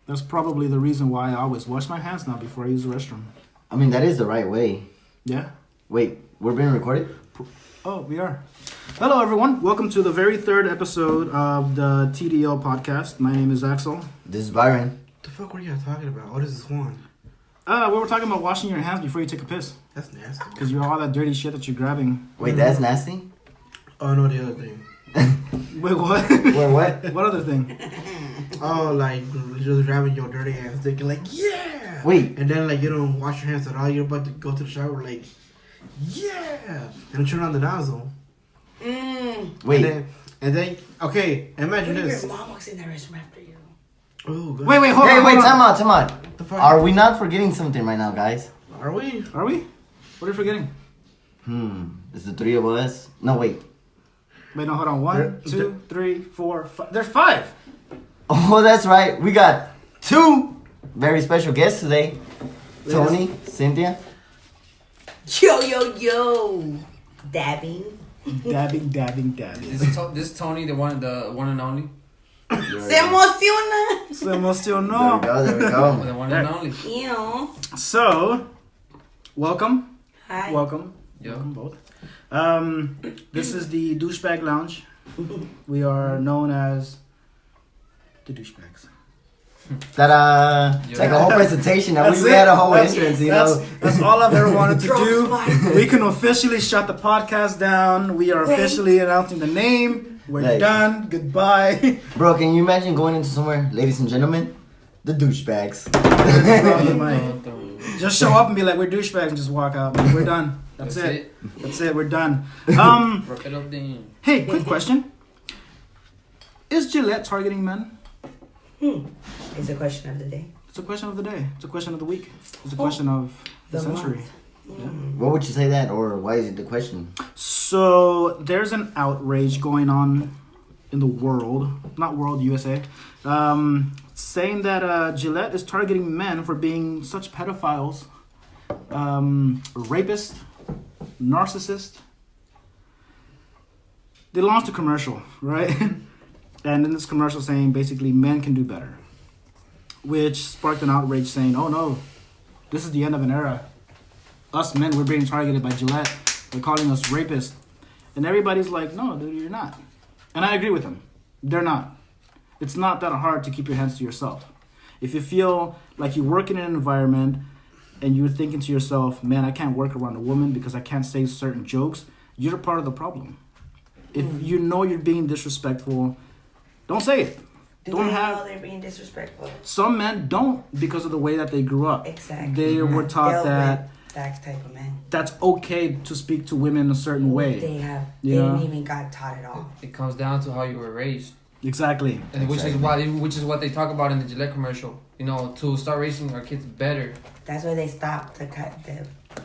That's probably the reason why I always wash my hands now before I use the restroom. I mean, that is the right way. Yeah. Wait, we're being recorded? Oh, we are. Hello, everyone. Welcome to the very third episode of the TDL Podcast. My name is Axel. This is Byron. What the fuck were you guys talking about? Oh, this is Juan. We were talking about washing your hands before you take a piss. That's nasty. Because you're all that dirty shit that you're grabbing. Wait, that's nasty? Oh, no, the other thing. Wait, what? Wait, what? What other thing? Oh, like, just grabbing your dirty ass, thinking like, yeah! Wait. And then, like, you don't wash your hands at all. You're about to go to the shower, like, yeah! And turn on the nozzle. Wait. And then, okay, imagine this. Your mom walks in the restroom after you. Oh, God. Wait, hold on. Time out. The fuck? Are we not forgetting something right now, guys? Are we? Are we? What are you forgetting? It's the three of us. No, wait. Wait, no, hold on. 1, 2, 3, 4, 5. There's 5. Oh, that's right. We got 2 very special guests today. Tony, Cynthia. Yo. Dabbing. Dabbing. This Tony, the one and only. Se emociona. Se emocionó. There we go. The one and only. Ew. So, welcome. Hi. Welcome. Yeah. Welcome both. This is the Douchebag Lounge. We are known as the Douchebags. Ta-da! It's like a whole presentation. Now we had a whole entrance, you know. That's all I've ever wanted to Drunk do. smile. We can officially shut the podcast down. We are officially announcing the name. We're Right. done. Goodbye. Bro, can you imagine going into somewhere, ladies and gentlemen? The douchebags. Just show up and be like, we're douchebags, and just walk out. We're done. That's it. That's it. We're done. Wrap it up then. Hey, quick question. Is Gillette targeting men? It's a question of the day. It's a question of the day. It's a question of the week. It's a question of the century. What would you say that, or why is it the question? So there's an outrage going on in the world, not world, USA, saying that Gillette is targeting men for being such pedophiles, rapists, narcissists. They launched a commercial, right? And in this commercial saying basically men can do better, which sparked an outrage saying, oh no, this is the end of an era. Us men, we're being targeted by Gillette. They're calling us rapists. And everybody's like, no, dude, you're not. And I agree with them. They're not. It's not that hard to keep your hands to yourself. If you feel like you work in an environment and you're thinking to yourself, man, I can't work around a woman because I can't say certain jokes, you're part of the problem. If you know you're being disrespectful, don't say it. Do they know they're being disrespectful? Some men don't because of the way that they grew up. Exactly. They were taught that that type of man. that's okay to speak to women a certain way. They Yeah. didn't even got taught it all. It comes down to how you were raised, Exactly. and which is what they talk about in the Gillette commercial. You know, to start raising our kids better. That's why they stopped the cut.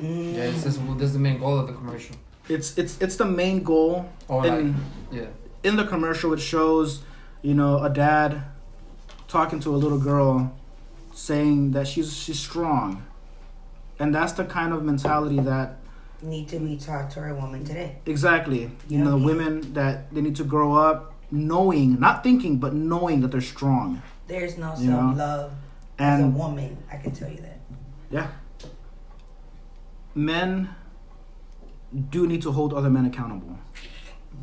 Yeah, this is the main goal of the commercial. It's the main goal. Or In the commercial, it shows, a dad talking to a little girl, saying that she's strong, and that's the kind of mentality that need to be taught to our woman today. exactly. Women that they need to grow up knowing, not thinking, but knowing that they're strong. There's no self-love as a woman. I can tell you that. Yeah. Men do need to hold other men accountable.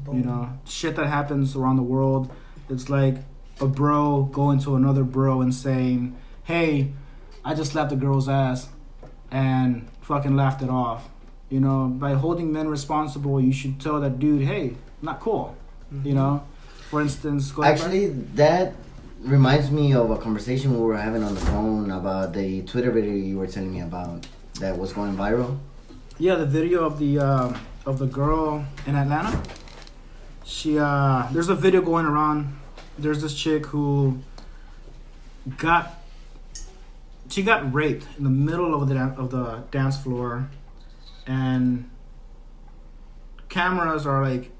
Boom. Shit that happens around the world. It's like a bro going to another bro and saying, hey, I just slapped a girl's ass and fucking laughed it off. By holding men responsible, you should tell that dude, hey, not cool. For instance, Actually, that reminds me of a conversation we were having on the phone about the Twitter video you were telling me about that was going viral. Yeah, the video of the girl in Atlanta. She there's a video going around. There's this chick who got raped in the middle of the dance floor, and cameras are like,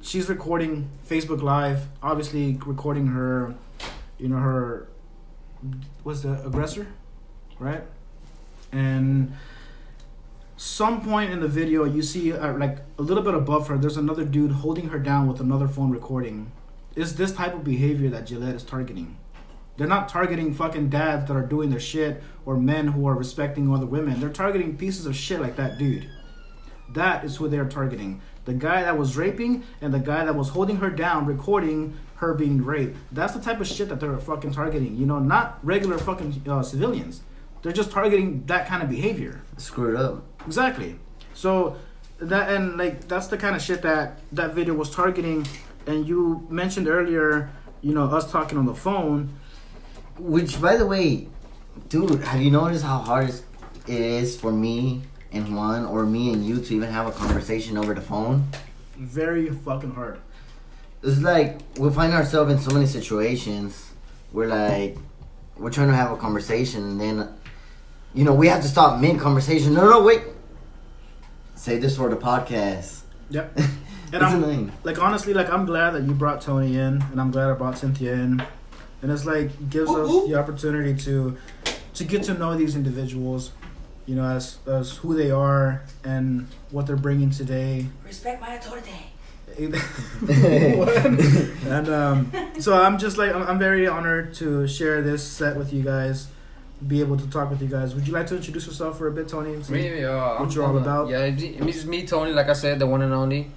she's recording Facebook Live, obviously recording her, her was the aggressor, right? And some point in the video, you see like a little bit above her, there's another dude holding her down with another phone recording. Is this type of behavior that Gillette is targeting? They're not targeting fucking dads that are doing their shit or men who are respecting other women. They're targeting pieces of shit like that dude. That is who they're targeting. The guy that was raping and the guy that was holding her down, recording her being raped. That's the type of shit that they're fucking targeting. You know, not regular fucking civilians. They're just targeting that kind of behavior. Screw it up. Exactly. So that, and like, that's the kind of shit that video was targeting. And you mentioned earlier, you know, us talking on the phone. Which, by the way, dude, have you noticed how hard it is for me and Juan, or me and you, to even have a conversation over the phone? Very fucking hard. It's like we find ourselves in so many situations where, like, we're trying to have a conversation, and then, you know, we have to stop mid-conversation. No, wait. Say this for the podcast. Yep. And I'm like, honestly, like, I'm glad that you brought Tony in, and I'm glad I brought Cynthia in. And it's like, gives us the opportunity to get to know these individuals, you know, as who they are and what they're bringing today. Respect my authority. And so I'm just like, I'm very honored to share this set with you guys, be able to talk with you guys. Would you like to introduce yourself for a bit, Tony? Me, what you're all about? Yeah, it's me, Tony. Like I said, the one and only.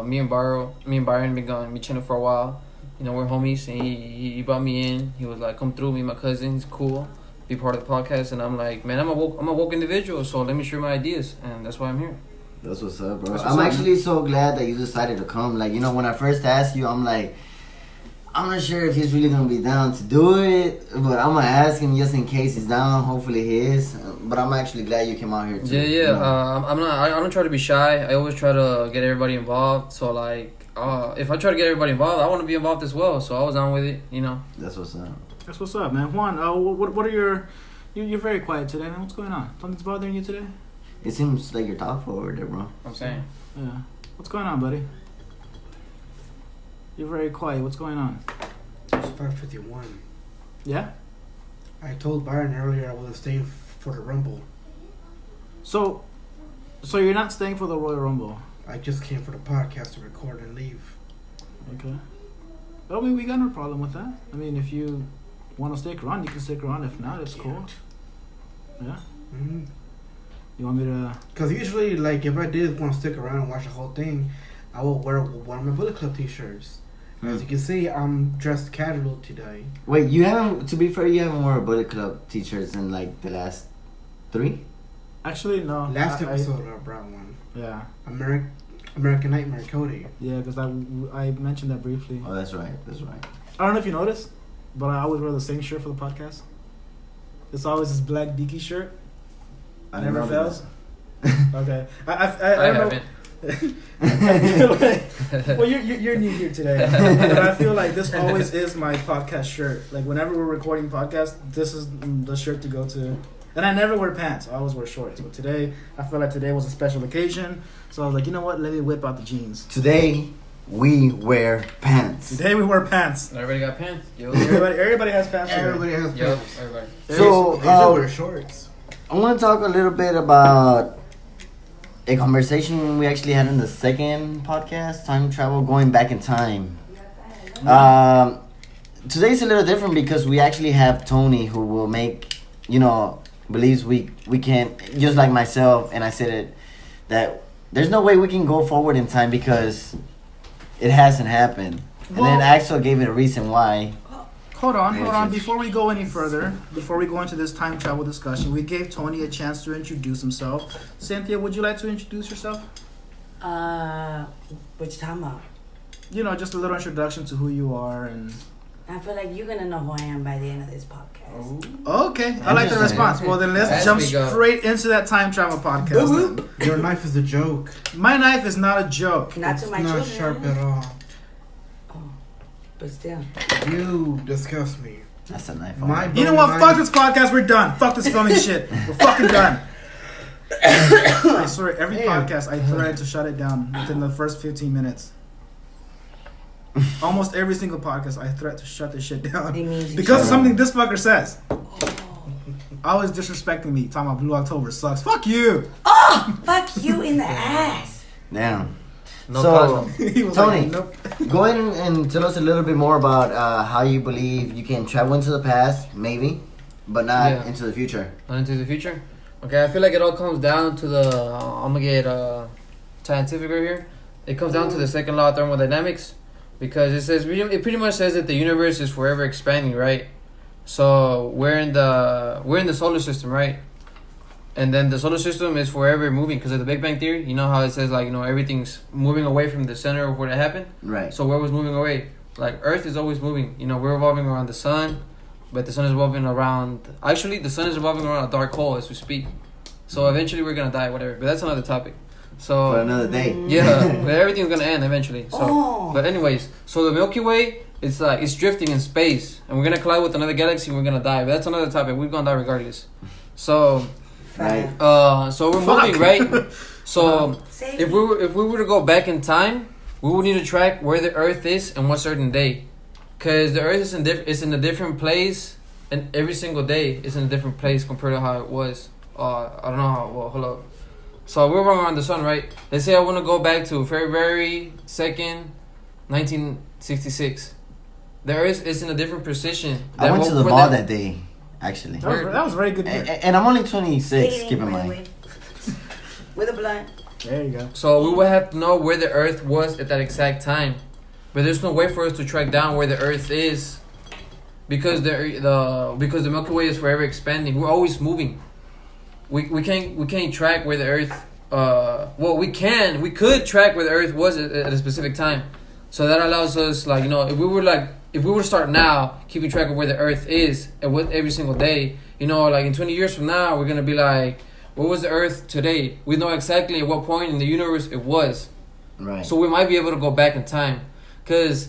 Me and Byron been going chilling for a while. You know, we're homies, and he brought me in. He was like, come through, me and my cousin. He's cool. Be part of the podcast. And I'm like, man, I'm a woke individual, so let me share my ideas. And that's why I'm here. That's what's up, bro. I'm actually so glad that you decided to come. Like, you know, when I first asked you, I'm like, I'm not sure if he's really going to be down to do it, but I'm going to ask him just in case he's down. Hopefully he is. But I'm actually glad you came out here, too. Yeah. You know? I don't try to be shy. I always try to get everybody involved. So, like, if I try to get everybody involved, I want to be involved as well. So I was on with it, you know. That's what's up. That's what's up, man. Juan, what are your... You're very quiet today, man. What's going on? Something's bothering you today? It seems like you're thoughtful over there, bro. I'm saying. Yeah. What's going on, buddy? You're very quiet. What's going on? It's 5:51. Yeah? I told Byron earlier I wasn't staying for the Rumble. So you're not staying for the Royal Rumble? I just came for the podcast to record and leave. Okay. I mean, we got no problem with that. I mean, if you want to stick around, you can stick around. If not, it's cool. Yeah? Mm-hmm. You want me to... Because usually, like, if I did want to stick around and watch the whole thing, I will wear one of my Bullet Club t-shirts. As you can see, I'm dressed casual today. Wait, you haven't, to be fair, you haven't worn a Bullet Club t-shirts in, like, the last 3? Actually, no. Last episode, I brought one. Yeah. American Nightmare Cody. Yeah, because I mentioned that briefly. Oh, that's right. I don't know if you noticed, but I always wear the same shirt for the podcast. It's always this black Diki shirt. I Never fails. Okay. I haven't. I feel like, well, you're new here today, but I feel like this always is my podcast shirt. Like, whenever we're recording podcasts, this is the shirt to go to. And I never wear pants. I always wear shorts. But today, I feel like today was a special occasion. So I was like, you know what? Let me whip out the jeans. Today, we wear pants. Today, we wear pants. Everybody got pants? Yo. Everybody has pants. Everybody has pants. Yep, everybody. So, Asia wear shorts. I want to talk a little bit about a conversation we actually had in the second podcast, time travel, going back in time. Today's a little different because we actually have Tony, who will make, you know, believes we can't, just like myself, and I said it, that there's no way we can go forward in time because it hasn't happened. And then Axel gave it a reason why. Hold on. Before we go any further, before we go into this time travel discussion, we gave Tony a chance to introduce himself. Cynthia, would you like to introduce yourself? What you talking about? You know, just a little introduction to who you are and... I feel like you're gonna know who I am by the end of this podcast. Oh. Okay, I like the response. Well, then let's jump straight into that time travel podcast. Then. Your knife is a joke. My knife is not a joke. Not to my children. It's not sharp at all. Oh, but still. You disgust me. That's a knife. You know what? Fuck this podcast. We're done. Fuck this filming shit. We're fucking done. I swear, every podcast I threatened to shut it down within the first 15 minutes. Almost every single podcast I threat to shut this shit down because of something this fucker says. Always disrespecting me, talking about Blue October sucks. Fuck you. Oh, fuck you in the ass. Damn. No So, cosmos. He was Tony, like, nope. go ahead and tell us a little bit more about how you believe you can travel into the past, maybe, but not into the future. Not into the future. Okay, I feel like it all comes down to the. I'm gonna get scientific right here. It comes down to the second law of thermodynamics, because it pretty much says that the universe is forever expanding, right? So we're in the solar system, right? And then the solar system is forever moving because of the Big Bang Theory. You know how it says, like, everything's moving away from the center of where it happened? Right. So where was moving away? Like, Earth is always moving. We're revolving around the sun, but the sun is revolving around... Actually, the sun is revolving around a dark hole as we speak. So eventually we're going to die, whatever. But that's another topic. So For another day. Yeah, but everything's going to end eventually. So, But anyways, so the Milky Way, it's drifting in space. And we're going to collide with another galaxy and we're going to die. But that's another topic. We're going to die regardless. So... Right. So we're moving, right? So if we were to go back in time, we would need to track where the Earth is and what certain day, because the Earth is in a different place, and every single day is in a different place compared to how it was. I don't know how. Well, hold up. So we're around the sun, right? Let's say I want to go back to February 2nd, 1966. The Earth is in a different position. I went to the mall that day, actually. That was very good. And I'm only 26, keep in mind. With a blunt. There you go. So we would have to know where the Earth was at that exact time, but there's no way for us to track down where the Earth is, because the Milky Way is forever expanding. We're always moving. We can't track where the Earth. We could track where the Earth was at a specific time, so that allows us, like, if we were to start now keeping track of where the Earth is and what every single day, like in 20 years from now we're gonna be like, what was the Earth today? We know exactly at what point in the universe it was. Right. So we might be able to go back in time. Because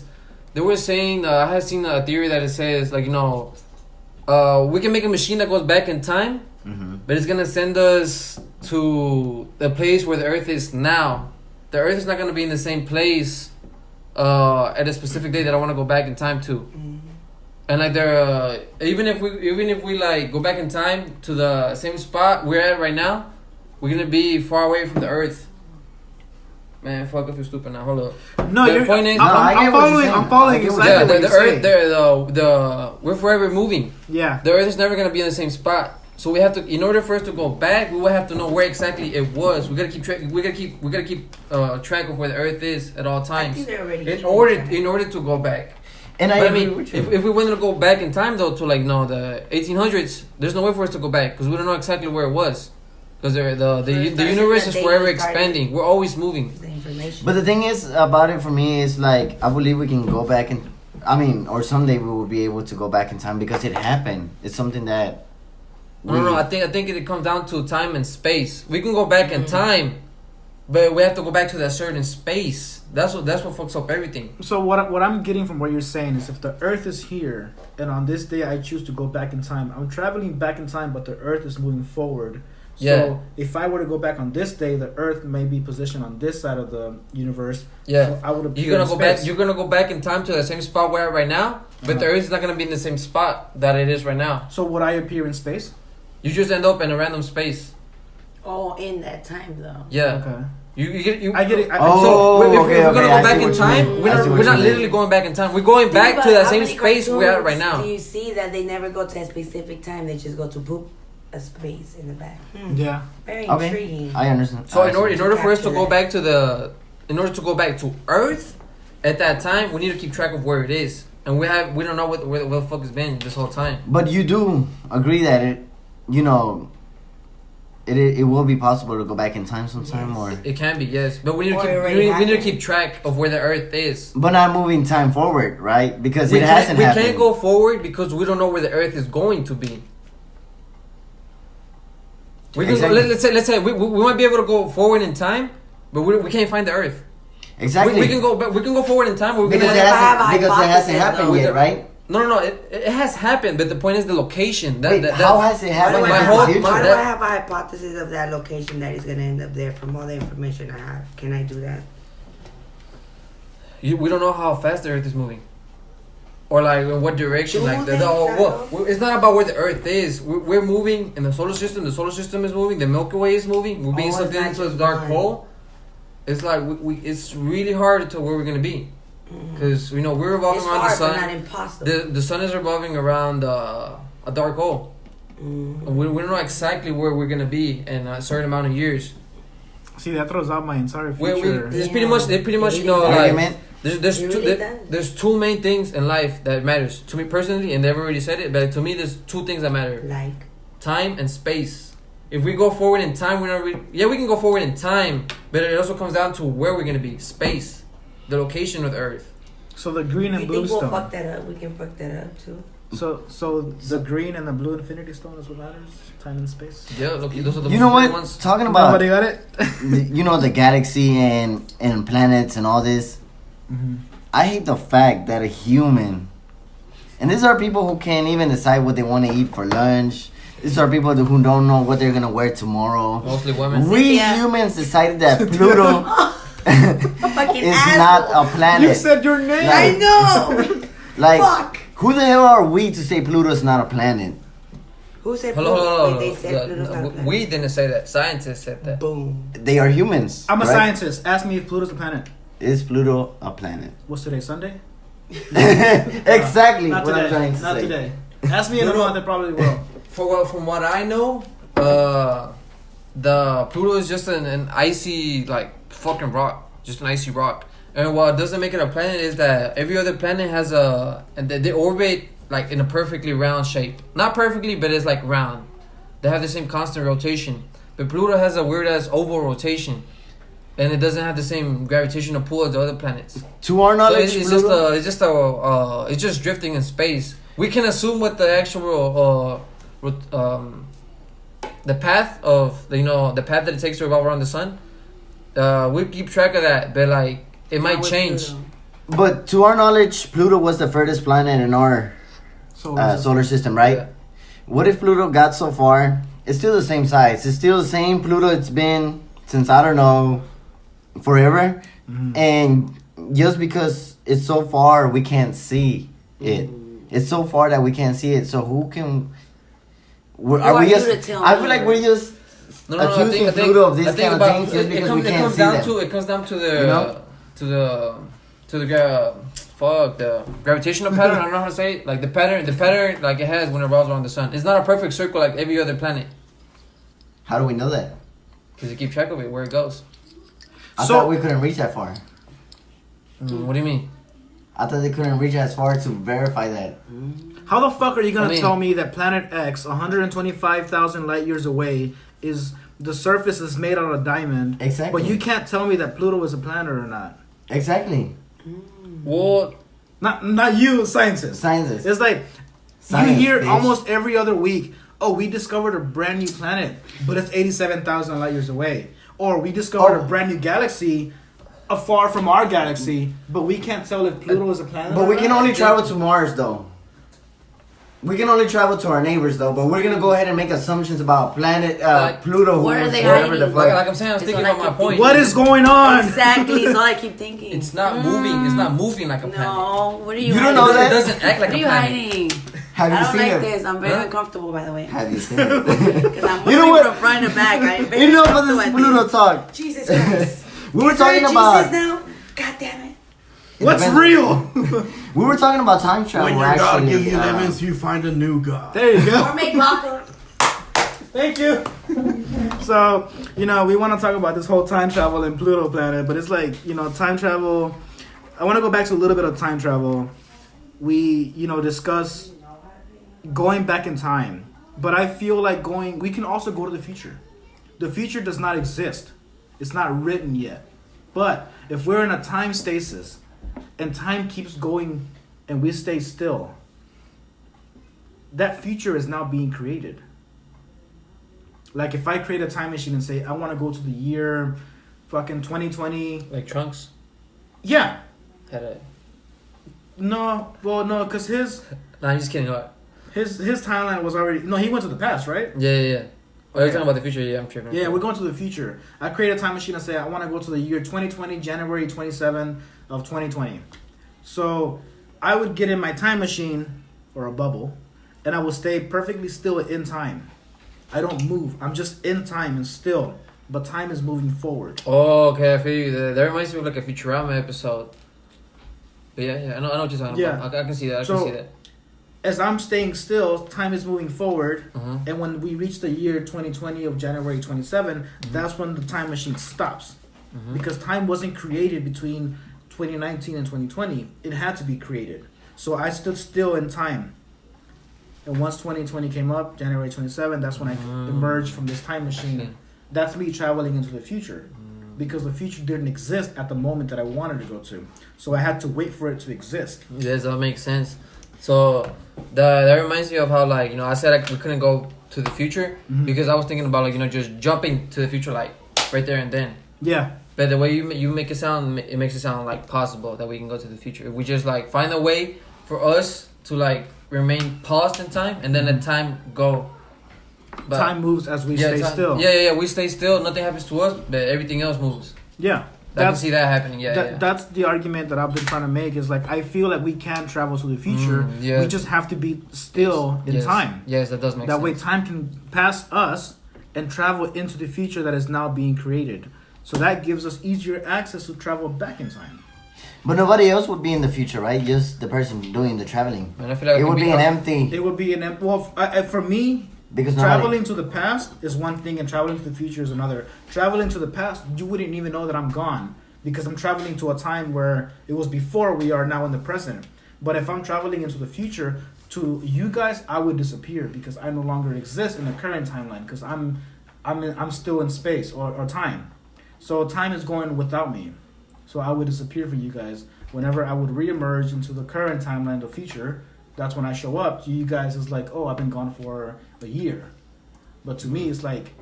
they were saying, I had seen a theory that it says, like, we can make a machine that goes back in time, but it's going to send us to the place where the Earth is now. The Earth is not going to be in the same place at a specific day that I want to go back in time to. And like even if we like go back in time to the same spot we're at right now, we're gonna be far away from the Earth. Man, fuck, I feel stupid now. Hold up. No, the point is, I'm following exactly what the you're Earth, we're forever moving. Yeah. The Earth is never gonna be in the same spot. So we have to, in order for us to go back, we will have to know where exactly it was. We gotta keep track. We gotta keep track of where the Earth is at all times. In order to go back. And I mean, if we wanted to go back in time though to the 1800s, there's no way for us to go back because we don't know exactly where it was. Because the universe is forever expanding. We're always moving. But the thing is about it for me is, like, I believe we can go back or someday we will be able to go back in time because it happened. It's something that. No. I think it comes down to time and space. We can go back in time, but we have to go back to that certain space. That's what fucks up everything. So what I'm getting from what you're saying is, if the Earth is here and on this day I choose to go back in time, I'm traveling back in time, but the Earth is moving forward. So if I were to go back on this day, the Earth may be positioned on this side of the universe. Yeah. So I would appear You're gonna in go space. back. You're gonna go back in time to the same spot we're at right now, but the Earth is not gonna be in the same spot that it is right now. So would I appear in space? You just end up in a random space. Oh, in that time though. Yeah. Okay. I get it. So if we're gonna go back in I time, we're not literally going back in time. We're going back to that same space we're at right now. Do you see that they never go to a specific time? They just go to boop a space in the back. Yeah. Very intriguing. I understand. So in order for us to go back to Earth at that time, we need to keep track of where it is, and we don't know where the fuck it's been this whole time. But you do agree that it will be possible to go back in time sometime, Yes. or It can be, yes, but we need to keep track of where the Earth is. but not moving time forward, right? Because it hasn't happened. We can't go forward because we don't know where the Earth is going to be. We can Exactly. let's say we might be able to go forward in time, but we can't find the Earth. Exactly. We can go forward in time, but because it hasn't happened yet, right? No. It has happened, but the point is the location. How has it happened? Why in do the I future? have a hypothesis of that location that is going to end up there from all the information I have? Can I do that? We don't know how fast the Earth is moving, or like in what direction. It's not about where the Earth is. We're moving in the solar system. The solar system is moving. The Milky Way is moving. We're being sucked into a dark hole. it's like it's really hard to where we're gonna be, because we're revolving It's around hard, the sun. but not impossible. The sun is revolving around a dark hole. We don't know exactly where we're gonna be in a certain amount of years. See, that throws out my entire future. It's pretty much like Argument. there's two main things in life that matters to me personally, and they've already said it. But to me, there's two things that matter: Like time and space. If we go forward in time, we can go forward in time, but it also comes down to where we're gonna be: space, the location of the Earth. So the green and you blue think we'll stone. fuck that up? We can fuck that up too. So the green and the blue infinity stone is what matters. Time and space. Yeah, look, those are the You know most what? ones. Talking about Nobody got it. the galaxy and planets and all this. I hate the fact that a human, and these are people who can't even decide what they want to eat for lunch. These are people who don't know what they're gonna wear tomorrow. Mostly women. We Cynthia. humans decided that Pluto Fucking is asshole. not a planet. You said your name. I know. Like, Fuck. who the hell are we to say Pluto is not a planet? Who said Hello, Pluto? hello, Wait, they said Pluto's not a planet. we didn't say that. Scientists said that. Boom. They are humans. I'm a right? scientist. Ask me if Pluto's a planet. Is Pluto a planet? What's today? Sunday? Exactly Not what today. I'm trying to Not say. today. Ask me in a month. They probably will. From what I know, the Pluto is just an icy fucking rock, just an icy rock. And what doesn't make it a planet is that every other planet has and they orbit like in a perfectly round shape. Not perfectly, but it's like round. They have the same constant rotation. But Pluto has a weird ass oval rotation, and it doesn't have the same gravitational pull as the other planets. To our So knowledge, Pluto, it's just drifting in space. We can assume what the actual the path of the path that it takes to revolve around the sun. We keep track of that, but it might change. but to our knowledge, Pluto was the furthest planet in our solar system, right? Yeah. What if Pluto got so far? It's still the same size. It's still the same Pluto it's been since, I don't know, forever. And just because it's so far, we can't see it. It's so far that we can't see it. So who can... Are we just... I feel like we're just accusing Pluto of this kind of things just because we can't see them. It comes down to the... the gravitational pattern. I don't know how to say it. Like the pattern like it has when it revolves around the sun. It's not a perfect circle like every other planet. How do we know that? Because you keep track of it, where it goes. I thought we couldn't reach that far. What do you mean? I thought they couldn't reach as far to verify that. How the fuck are you gonna tell me that Planet X, 125,000 light years away, is the surface is made out of diamond? Exactly. But you can't tell me that Pluto is a planet or not. Exactly. Well, Not you, scientists. Scientists. It's like Science, you hear bitch. almost every other week, oh, we discovered a brand new planet, but it's 87,000 light years away. Or we discovered a brand new galaxy afar from our galaxy, but we can't tell if Pluto is a planet. But or we can not. only travel to Mars, though. We can only travel to our neighbors, though. But we're gonna go ahead and make assumptions about planet Pluto. Where are they whatever the hiding? fuck. like I'm saying, I was It's thinking all I about my keep point. What is going on? Exactly. That's all I keep thinking. It's not moving. It's not moving like a planet. No. What are you? You don't hiding? know It that? doesn't act like What are a you planet. hiding? Have you I don't seen like it? this. I'm very Huh? uncomfortable, by the way. Have you seen it? Because I'm You know moving what? from front to back. I'm very Enough of uncomfortable this at Pluto this. talk. Jesus Christ. We were Is there a talking about. Jesus now? God damn it. What's depends. real? We were talking about time travel. When your God actually, gives you lemons, you find a new God. There you go. Or make vodka. Thank you. So, we want to talk about this whole time travel and Pluto planet, but it's like, time travel. I want to go back to a little bit of time travel. We, discuss going back in time, but I feel like we can also go to the future. The future does not exist. It's not written yet. But if we're in a time stasis and time keeps going and we stay still, that future is now being created. Like if I create a time machine and say I want to go to the year fucking 2020. Like Trunks Yeah. had a... No, because his Nah, I'm just kidding. What? his timeline was already... No, he went to the past, right? Yeah. Oh, you're talking about the future? Yeah, I'm tripping. Yeah, we're going to the future. I create a time machine and say I want to go to the year 2020, January 27 of 2020. So I would get in my time machine or a bubble and I will stay perfectly still in time. I don't move. I'm just in time and still. but time is moving forward. Oh, okay, I feel you. That reminds me of like a Futurama episode. But yeah, I know what you're talking about. I can see that. I can see that. As I'm staying still, time is moving forward, Uh-huh. and when we reach the year 2020 of January 27, that's when the time machine stops. Because time wasn't created between 2019 and 2020. It had to be created. So I stood still in time. And once 2020 came up, January 27, that's when I emerged from this time machine. Okay. That's me traveling into the future. Because the future didn't exist at the moment that I wanted to go to. So I had to wait for it to exist. Yes, that makes sense. So that reminds me of how, like, you know, I said we couldn't go to the future because I was thinking about, like, you know, just jumping to the future, like right there and then. Yeah. But the way you make it sound, it makes it sound like possible that we can go to the future. If we just like find a way for us to like remain paused in time and then let time go. But time moves as we stay still. Yeah. We stay still. Nothing happens to us, but everything else moves. Yeah. I can see that happening. Yeah. That's the argument that I've been trying to make. Is like I feel like we can travel to the future. Yeah. We just have to be still in time. Yes, that does make sense. That way, time can pass us and travel into the future that is now being created. So that gives us easier access to travel back in time. But nobody else would be in the future, right? Just the person doing the traveling. And I feel like it would be an empty. It would be an empty. Well, for me, because traveling to the past is one thing, and traveling to the future is another. Traveling to the past, you wouldn't even know that I'm gone because I'm traveling to a time where it was before we are now in the present. But if I'm traveling into the future, to you guys, I would disappear because I no longer exist in the current timeline because I'm still in space or time. So time is going without me. So I would disappear for you guys. Whenever I would reemerge into the current timeline, the future, that's when I show up. To you guys, it's like, oh, I've been gone for a year. But to me, it's like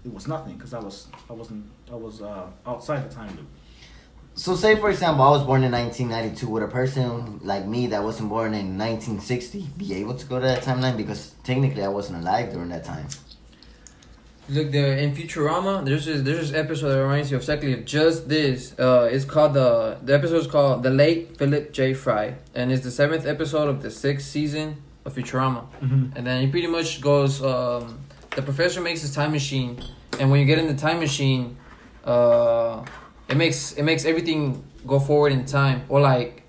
it was nothing because I was outside the time loop. So say, for example, I was born in 1992. Would a person like me that wasn't born in 1960 be able to go to that timeline? Because technically I wasn't alive during that time. Look, in Futurama, there's this episode that reminds you exactly of just this. It's called the episode is called The Late Philip J. Fry, and it's the 7th episode of the 6th season of Futurama. And then he pretty much goes, the professor makes his time machine, and when you get in the time machine, it makes everything go forward in time. Or like,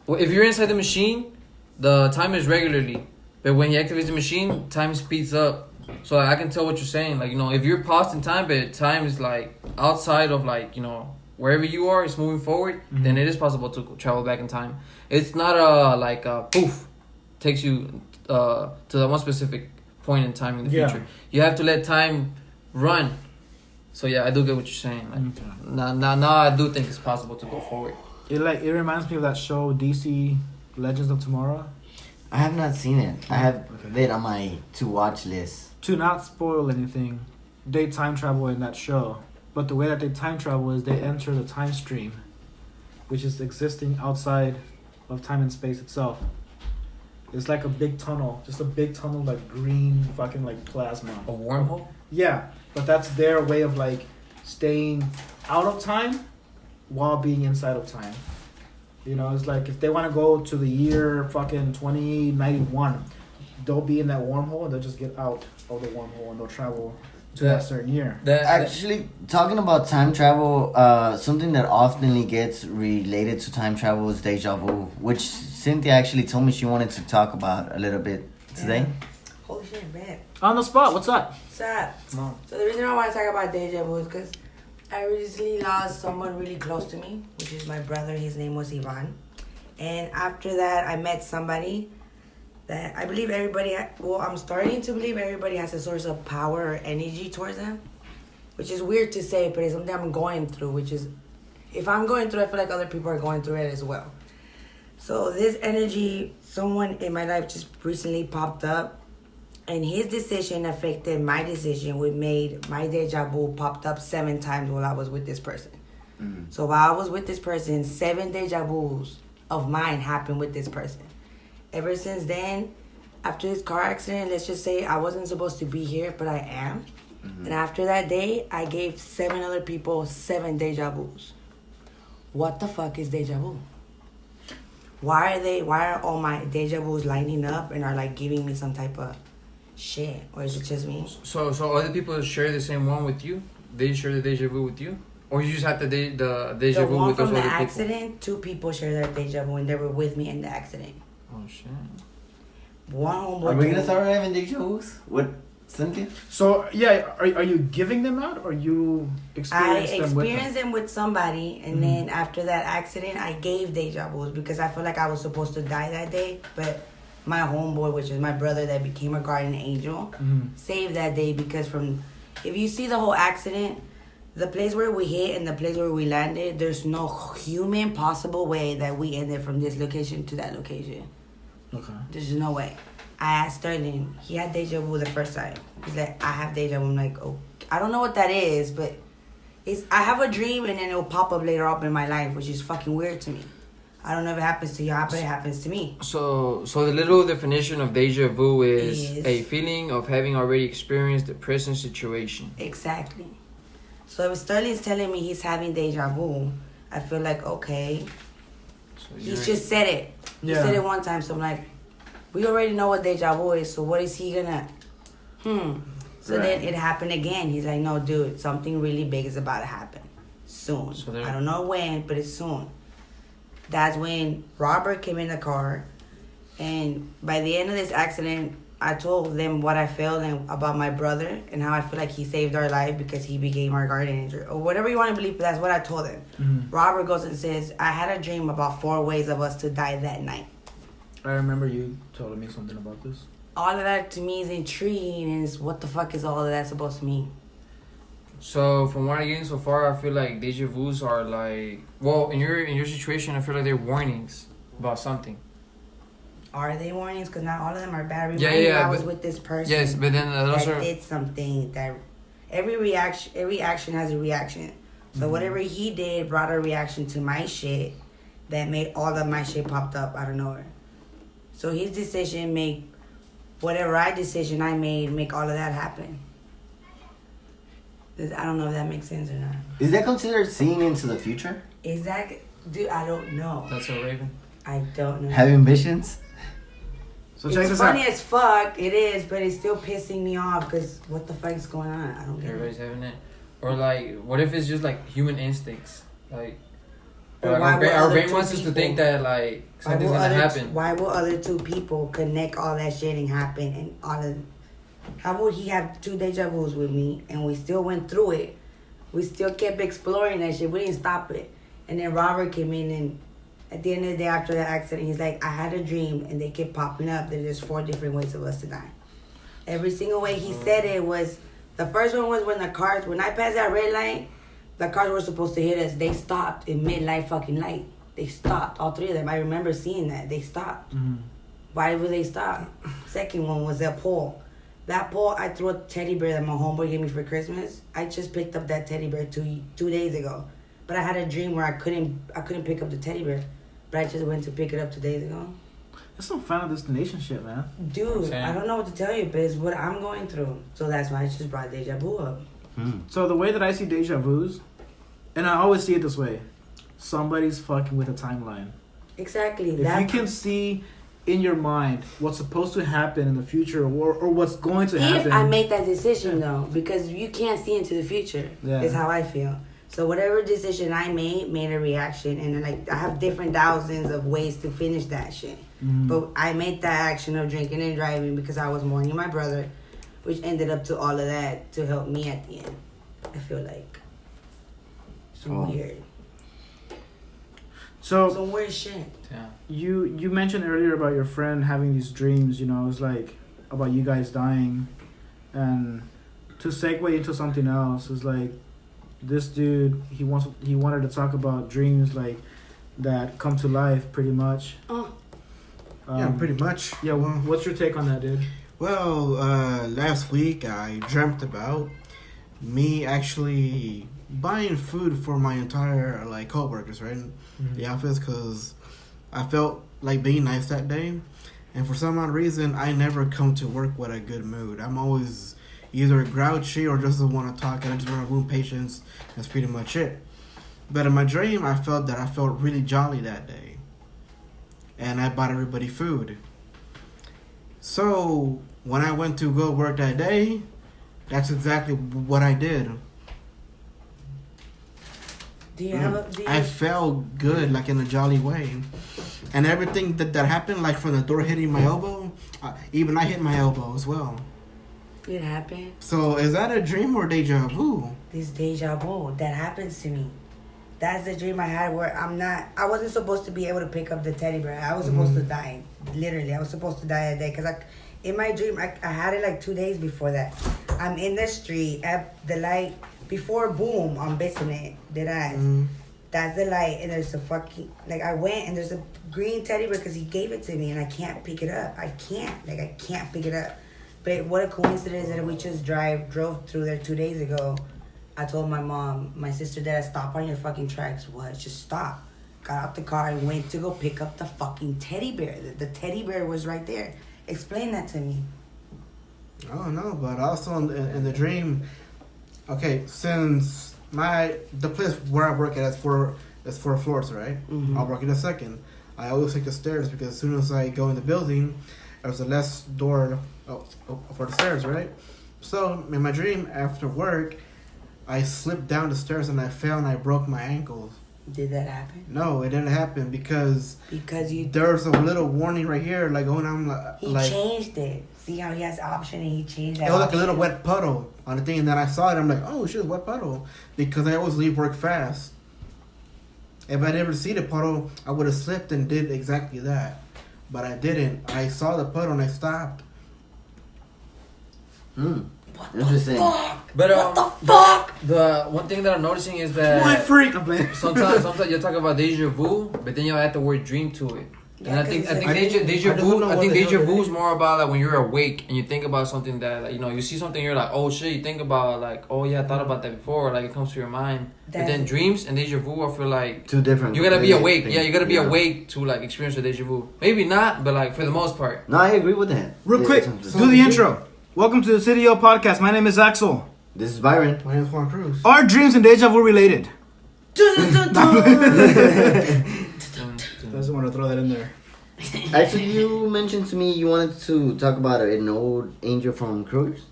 if you're inside the machine, the time is regularly, but when he activates the machine, time speeds up. So I can tell what you're saying. Like, you know, if you're paused in time, but time is like outside of like, you know, wherever you are, it's moving forward, then it is possible to travel back in time. It's not like poof, takes you to that one specific point in time in the future. You have to let time run. So yeah, I do get what you're saying. Like, now I do think it's possible to go forward. It reminds me of that show DC Legends of Tomorrow. I have not seen it. I have it on my to watch list. To not spoil anything, they time travel in that show. But the way that they time travel is they enter the time stream, which is existing outside of time and space itself. It's like a big tunnel, just a big tunnel, like green fucking like plasma. A wormhole? Yeah, but that's their way of like staying out of time while being inside of time. You know, it's like if they want to go to the year fucking 2091, they'll be in that wormhole and they'll just get out of the wormhole and they'll travel to that certain year. Actually, talking about time travel, something that oftenly gets related to time travel is deja vu, which Cynthia actually told me she wanted to talk about a little bit today. Holy shit, man. On the spot, what's up? What's up? Come on. So the reason I want to talk about deja vu is because I recently lost someone really close to me, which is my brother. His name was Ivan. And after that, I met somebody that I believe everybody, I'm starting to believe everybody has a source of power or energy towards them, which is weird to say, but it's something I'm going through, which is, if I'm going through it, I feel like other people are going through it as well. So this energy, someone in my life just recently popped up, and his decision affected my decision, which made my deja vu popped up 7 times while I was with this person. So while I was with this person, 7 deja vus of mine happened with this person. Ever since then, after this car accident, let's just say I wasn't supposed to be here, but I am. And after that day, I gave 7 other people 7 deja vus. What the fuck is deja vu? Why are all my deja vus lining up and are like giving me some type of shit? Or is it just me? So other people share the same one with you? they share the deja vu with you, or you just had the deja The vu one with those from the other people? accident, 2 people shared their deja vu and they were with me in the accident. Oh shit. One homeboy. Are we gonna told- start having deja vus? What, Cynthia? So yeah, are you giving them out or you I experience them with them? experienced them with somebody, and then after that accident, I gave deja vus because I feel like I was supposed to die that day, but my homeboy, which is my brother that became a guardian angel, saved that day because if you see the whole accident, the place where we hit and the place where we landed, there's no human possible way that we ended from this location to that location. Okay. There's no way. I asked Sterling. He had deja vu the first time. He's like, I have deja vu. I'm like, oh, I don't know what that is, but I have a dream and then it'll pop up later up in my life, which is fucking weird to me. I don't know if it happens to y'all, but it happens to me. So the little definition of deja vu is Yes. a feeling of having already experienced the present situation. Exactly. So if Sterling's telling me he's having deja vu, I feel like, okay. So He's just said it. He Yeah. said it one time, so I'm like, we already know what deja vu is, so what is he gonna... So Right. then it happened again. He's like, no, dude, something really big is about to happen. Soon. So there- I don't know when, but it's soon. That's when Robert came in the car, and by the end of this accident, I told them what I felt and about my brother and how I feel like he saved our life because he became our guardian angel. Or whatever you want to believe, but that's what I told them. Robert goes and says, I had a dream about 4 ways of us to die that night. I remember you telling me something about this. All of that to me is intriguing, and it's what the fuck is all of that supposed to mean? So from what I'm getting so far, I feel like deja vus are like, well, in your situation, I feel like they're warnings about something. Are they warnings? Because not all of them are bad. Yeah, Remind me yeah, I was but- with this person. Yes, but then those that are did something that every action has a reaction. So whatever he did brought a reaction to my shit that made all of my shit popped up out of nowhere. So his decision make whatever decision I made make all of that happen. I don't know if that makes sense or not. Is that considered seeing into the future? Is that, dude? I don't know. that's a raven. I don't know. Having visions? So check It's this funny out. as fuck. It is, but it's still pissing me off because what the fuck is going on? I don't get it. Everybody's having it. Or like, what if it's just like human instincts? Like, Or like why would our other brain two wants us to people- think that like Why something's will gonna other happen. Why will other 2 people connect all that shit and happen and all of? How would he have 2 deja vus with me and we still went through it? We still kept exploring that shit. We didn't stop it. And then Robert came in and at the end of the day after the accident, he's like, I had a dream and they kept popping up. There's 4 different ways of us to die. Every single way he said it was, the first one was when I passed that red light, the cars were supposed to hit us. They stopped in mid-light fucking light. They stopped, all 3 of them. I remember seeing that. They stopped. Why would they stop? Second one was that pole. That pole, I threw a teddy bear that my homeboy gave me for Christmas. I just picked up that teddy bear 2 days ago. But I had a dream where I couldn't pick up the teddy bear. But I just went to pick it up 2 days ago. That's some Final Destination shit, man. Dude, Same. I don't know what to tell you, but it's what I'm going through. So that's why I just brought deja vu up. So the way that I see deja vus, and I always see it this way, somebody's fucking with a timeline. Exactly. If you can see in your mind what's supposed to happen in the future or what's going to happen. If I make that decision though, because you can't see into the future, Yeah. is how I feel. So whatever decision I made a reaction, and then like I have different thousands of ways to finish that shit. But I made that action of drinking and driving because I was mourning my brother, which ended up to all of that to help me at the end. I feel like some weird, So some weird shit. Yeah. you mentioned earlier about your friend having these dreams, you know, it was like about you guys dying, and to segue into something else is like this dude he wanted to talk about dreams like that come to life pretty much. Yeah, pretty much. Yeah, what's your take on that, dude? Well, last week I dreamt about me actually buying food for my entire like coworkers, right? The office, because I felt like being nice that day, and for some odd reason I never come to work with a good mood. I'm always either grouchy or just don't want to talk, and I just want to ruin patience. That's pretty much it. But in my dream, I felt really jolly that day, and I bought everybody food. So when I went to go work that day, that's exactly what I did. Do you have a? Do you I felt good, like in a jolly way, and everything that happened, like from the door hitting my elbow, even I hit my elbow as well. It happened. So is that a dream or deja vu? This deja vu that happens to me. That's the dream I had where I wasn't supposed to be able to pick up the teddy bear. I was supposed to die. Literally, I was supposed to die that day. Because in my dream, I had it like 2 days before that. I'm in the street at the light. Before boom, I'm missing it. Did I? That's the light. And there's a fucking... Like, I went and there's a green teddy bear because he gave it to me. And I can't pick it up. I can't pick it up. But what a coincidence that we just drove through there 2 days ago. I told my mom, my sister, Dad, stop on your fucking tracks. What? Just stop. Got out the car and went to go pick up the fucking teddy bear. The teddy bear was right there. Explain that to me. I don't know, but also in the dream, okay, since the place where I work at is 4 floors, right? Mm-hmm. I'll work in a second. I always take the stairs because as soon as I go in the building, there's a last door for the stairs, right? So in my dream after work, I slipped down the stairs and I fell and I broke my ankles. Did that happen? No, it didn't happen because you... there's a little warning right here, like going on He changed it. See how he has option and he changed that. It was like a little wet puddle on the thing, and then I saw it. I'm like, oh shit, wet puddle, because I always leave work fast. If I never see the puddle, I would have slipped and did exactly that, but I didn't. I saw the puddle and I stopped. Interesting. But what the fuck? The one thing that I'm noticing is that What freak? sometimes you talk about deja vu, but then you add the word dream to it. And I think deja vu is more about like when you're awake and you think about something that, like, you know, you see something, you're like, oh shit, you think about like, oh yeah, I thought about that before, like it comes to your mind. But then dreams and deja vu, I feel like two different. You gotta be awake. Yeah, you gotta be awake to like experience the deja vu. Maybe not, but like for the most part. No, I agree with that. Real quick, do the intro. Welcome to the TDL Podcast. My name is Axel. This is Byron. My name is Juan Cruz. Are dreams and deja vu related? I just want to throw that in there. Actually, you mentioned to me you wanted to talk about an old angel from Kroger's.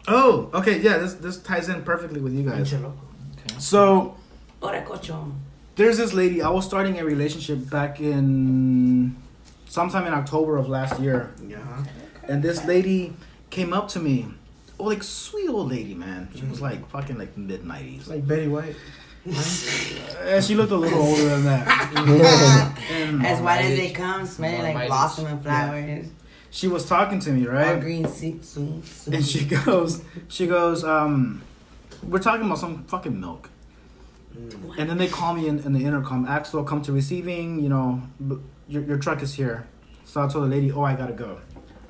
Oh, okay, yeah, this ties in perfectly with you guys. Okay. So, Ora cocho. there's this lady. I was starting a relationship back in sometime in October of last year, Yeah. and this lady came up to me. Oh, like sweet old lady, man. She was like fucking like mid-90s. Like Betty White. She looked a little older than that. And As white as they come, smelling like blossom and flowers. she was talking to me, right? All green seats. And she goes, we're talking about some fucking milk. And then they call me in the intercom, Axel, come to receiving, you know, your truck is here. So I told the lady, oh, I gotta go.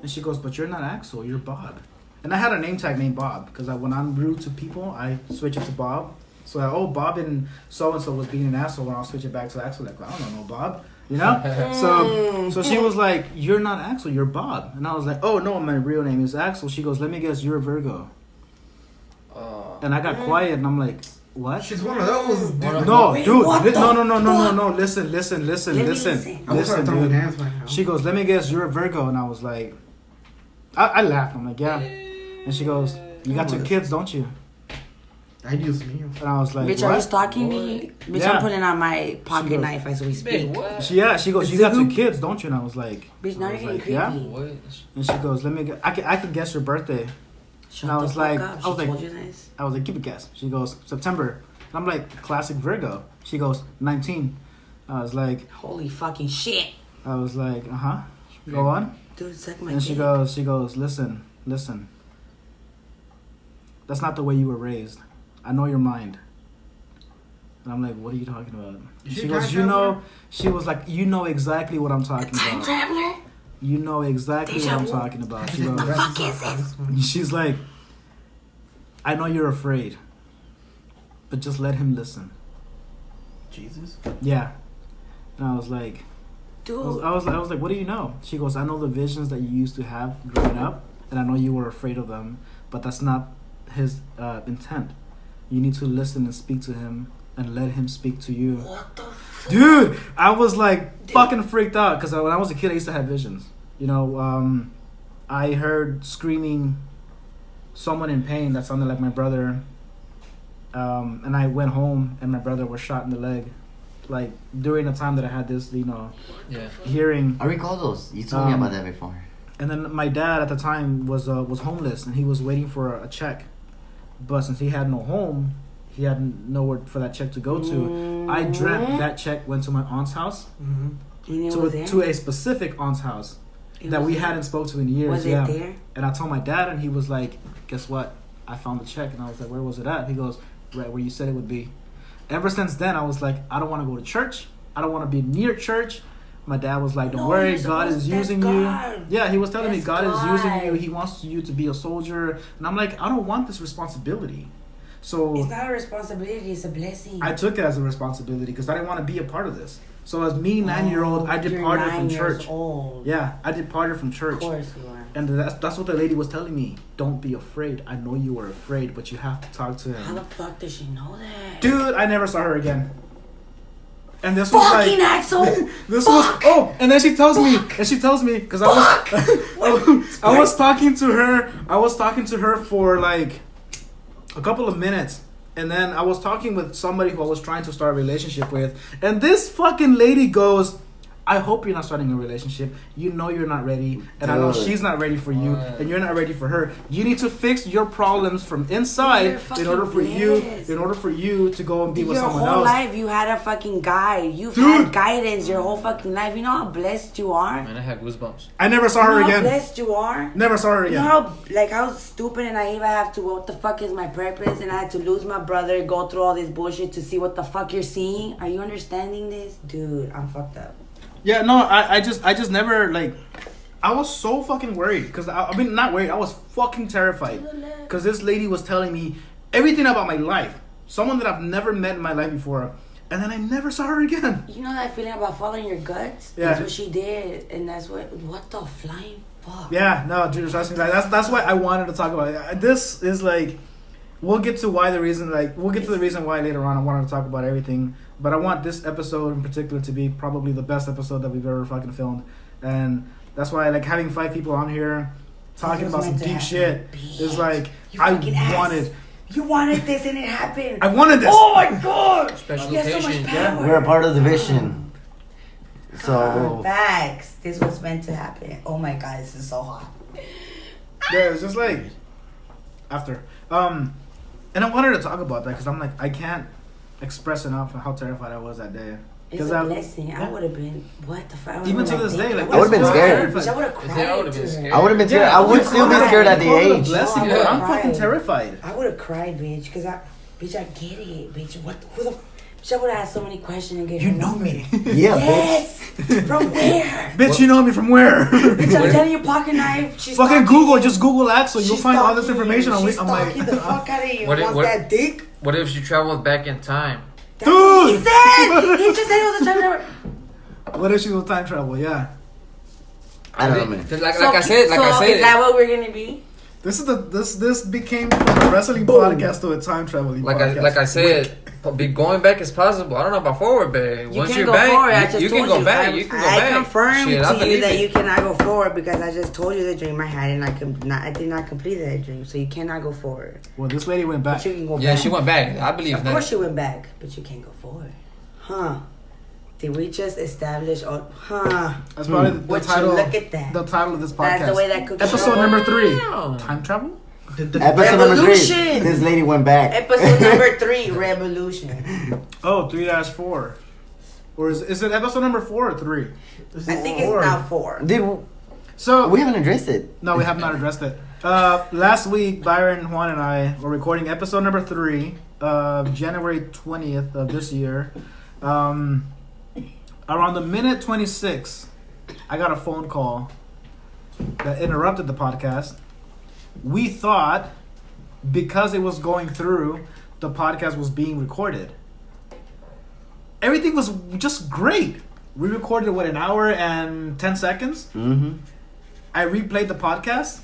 And she goes, but you're not Axel, you're Bob. And I had a name tag named Bob, because when I'm rude to people, I switch it to Bob. So, Bob and so-and-so was being an asshole when I'll switch it back to Axel. Like, I don't know, Bob. You know? So she was like, you're not Axel, you're Bob. And I was like, oh, no, my real name is Axel. She goes, let me guess, you're a Virgo. And I got quiet, and I'm like, what? She's one of those. No, Wait, dude. what the No. Listen, I'm throwing dude. hands right now. She goes, let me guess, you're a Virgo. And I was like, I laughed. I'm like, yeah. And she goes, you got 2 kids, don't you? I use me. And I was like, Bitch, what? are you stalking me? Bitch, Yeah. I'm putting out my pocket goes, knife as we speak. She goes, you got 2 kids, don't you? And I was like, Bitch, now I you're was getting like, creepy. What? And she goes, let me get, I can guess your birthday. Shut And I the was fuck like, up. I She was like, told you this? I was like, keep a guess. She goes, September. And I'm like, classic Virgo. She goes, 19. I was like, Holy fucking shit. I was like, go on. Dude, suck my And dick. she goes, listen. That's not the way you were raised. I know your mind. And I'm like, what are you talking about? She goes, she was like, you know exactly what I'm talking Time about. traveler? You know exactly what I'm talking about. She goes, Fuck is this? she's like, I know you're afraid, but just let him listen. Jesus. Yeah. And I was like, Dude. I was like, what do you know? She goes, I know the visions that you used to have growing up, and I know you were afraid of them, but that's not his intent. You need to listen and speak to him and let him speak to you. What the fuck? Dude, I was like fucking freaked out because when I was a kid, I used to have visions. You know, I heard screaming someone in pain that sounded like my brother. And I went home, and my brother was shot in the leg, like during the time that I had this, hearing. I recall those. You told me about that before. And then my dad at the time was homeless, and he was waiting for a check, but since he had no home, he had nowhere for that check to go to. I dreamt that check went to my aunt's house, to a specific aunt's house that we hadn't spoke to in years. Was it there? And I told my dad, and he was like, "Guess what? I found the check." And I was like, "Where was it at?" He goes, "Right where you said it would be." Ever since then, I was like, "I don't want to go to church. I don't want to be near church." My dad was like, "Don't worry, God is using you." Yeah, he was telling me God is using you. He wants you to be a soldier. And I'm like, I don't want this responsibility. So it's not a responsibility, it's a blessing. I took it as a responsibility because I didn't want to be a part of this. So as me, 9-year-old, I departed from church. Old. Yeah, I departed from church. Of course you are. And that's what the lady was telling me. Don't be afraid. I know you are afraid, but you have to talk to him. How the fuck does she know that? Dude, I never saw her again. And this fucking was like, Axel. This was and then she tells me, because I was talking to her. I was talking to her for like a couple of minutes, and then I was talking with somebody who I was trying to start a relationship with, and this fucking lady goes, "I hope you're not starting a relationship. You know you're not ready, and I know she's not ready for you, and you're not ready for her. You need to fix your problems from inside in order for you to go and be with someone else." Your whole life you had a fucking guide. You've had guidance your whole fucking life. You know how blessed you are? Man, I had goosebumps. I never saw her again. How blessed you are? Never saw her again. You know how stupid and naive I have to. What the fuck is my purpose? And I had to lose my brother, go through all this bullshit to see what the fuck you're seeing. Are you understanding this, dude? I'm fucked up. Yeah, no, I just never, like, I was so fucking worried, because, I mean, not worried, I was fucking terrified, because this lady was telling me everything about my life, someone that I've never met in my life before, and then I never saw her again. You know that feeling about following your guts? Yeah. That's what she did, and that's what the flying fuck? Yeah, no, dude, trust me, like, that's why I wanted to talk about it. This is, like, we'll get to the reason why later on I wanted to talk about everything. But I want this episode in particular to be probably the best episode that we've ever fucking filmed. And that's why, like, having 5 people on here talking about some deep shit is like, You wanted this and it happened. I wanted this. Oh my god. Special He has so much power. We're a part of the vision. So. Facts. This was meant to happen. Oh my god, this is so hot. Yeah, it's just like, after. And I wanted to talk about that because I'm like, I can't express enough how terrified I was that day. It's a blessing. I would have been, what the fuck? Even to this day, like, I would have been scared. I would have cried. I would have been scared. I would have been scared. I would still be scared at the age. Blessing, but I'm fucking terrified. I would have cried, bitch, because I get it, bitch. Bitch, I would have had so many questions and get You know me. Yeah, yes. From where? Bitch, you know me from where? Bitch, I'm telling you, pocket knife. She's fucking stalking Google, you. just Google Axel. You'll find all this information on She's I'm like, stalking the fuck out of you. What Wants that dick? What if she traveled back in time? Dude! He just said he was a time traveler. What if she was time travel? Yeah. I don't know, man. Like I said. Is that what we're gonna be? This became from a wrestling podcast to a time traveling podcast. Like I said, going back is possible. I don't know about forward, but once you're back, you can go back. You can go back. I confirmed Shit, to you that you cannot go forward because I just told you the dream I had and I did not complete that dream, so you cannot go forward. Well, this lady went back. But you can go Yeah, back. she went back. I believe that. Of course she went back, but you can't go forward. Huh? Did we just establish? That's probably the title. Look at that. The title of this podcast. That's the way that cookie Episode number 3. Wow. Time travel. Episode number 3. Revolution. This lady went back. Episode number 3, Revolution. Oh, 3-4. Or is it episode number 4 or 3? I think it's now 4. Dude, So we haven't addressed it. No, we have not addressed it. Last week, Byron, Juan, and I were recording episode number 3 of January 20th of this year. Around the minute 26, I got a phone call that interrupted the podcast. We thought, because it was going through, the podcast was being recorded. Everything was just great. We recorded, an hour and 10 seconds? Mm-hmm. I replayed the podcast.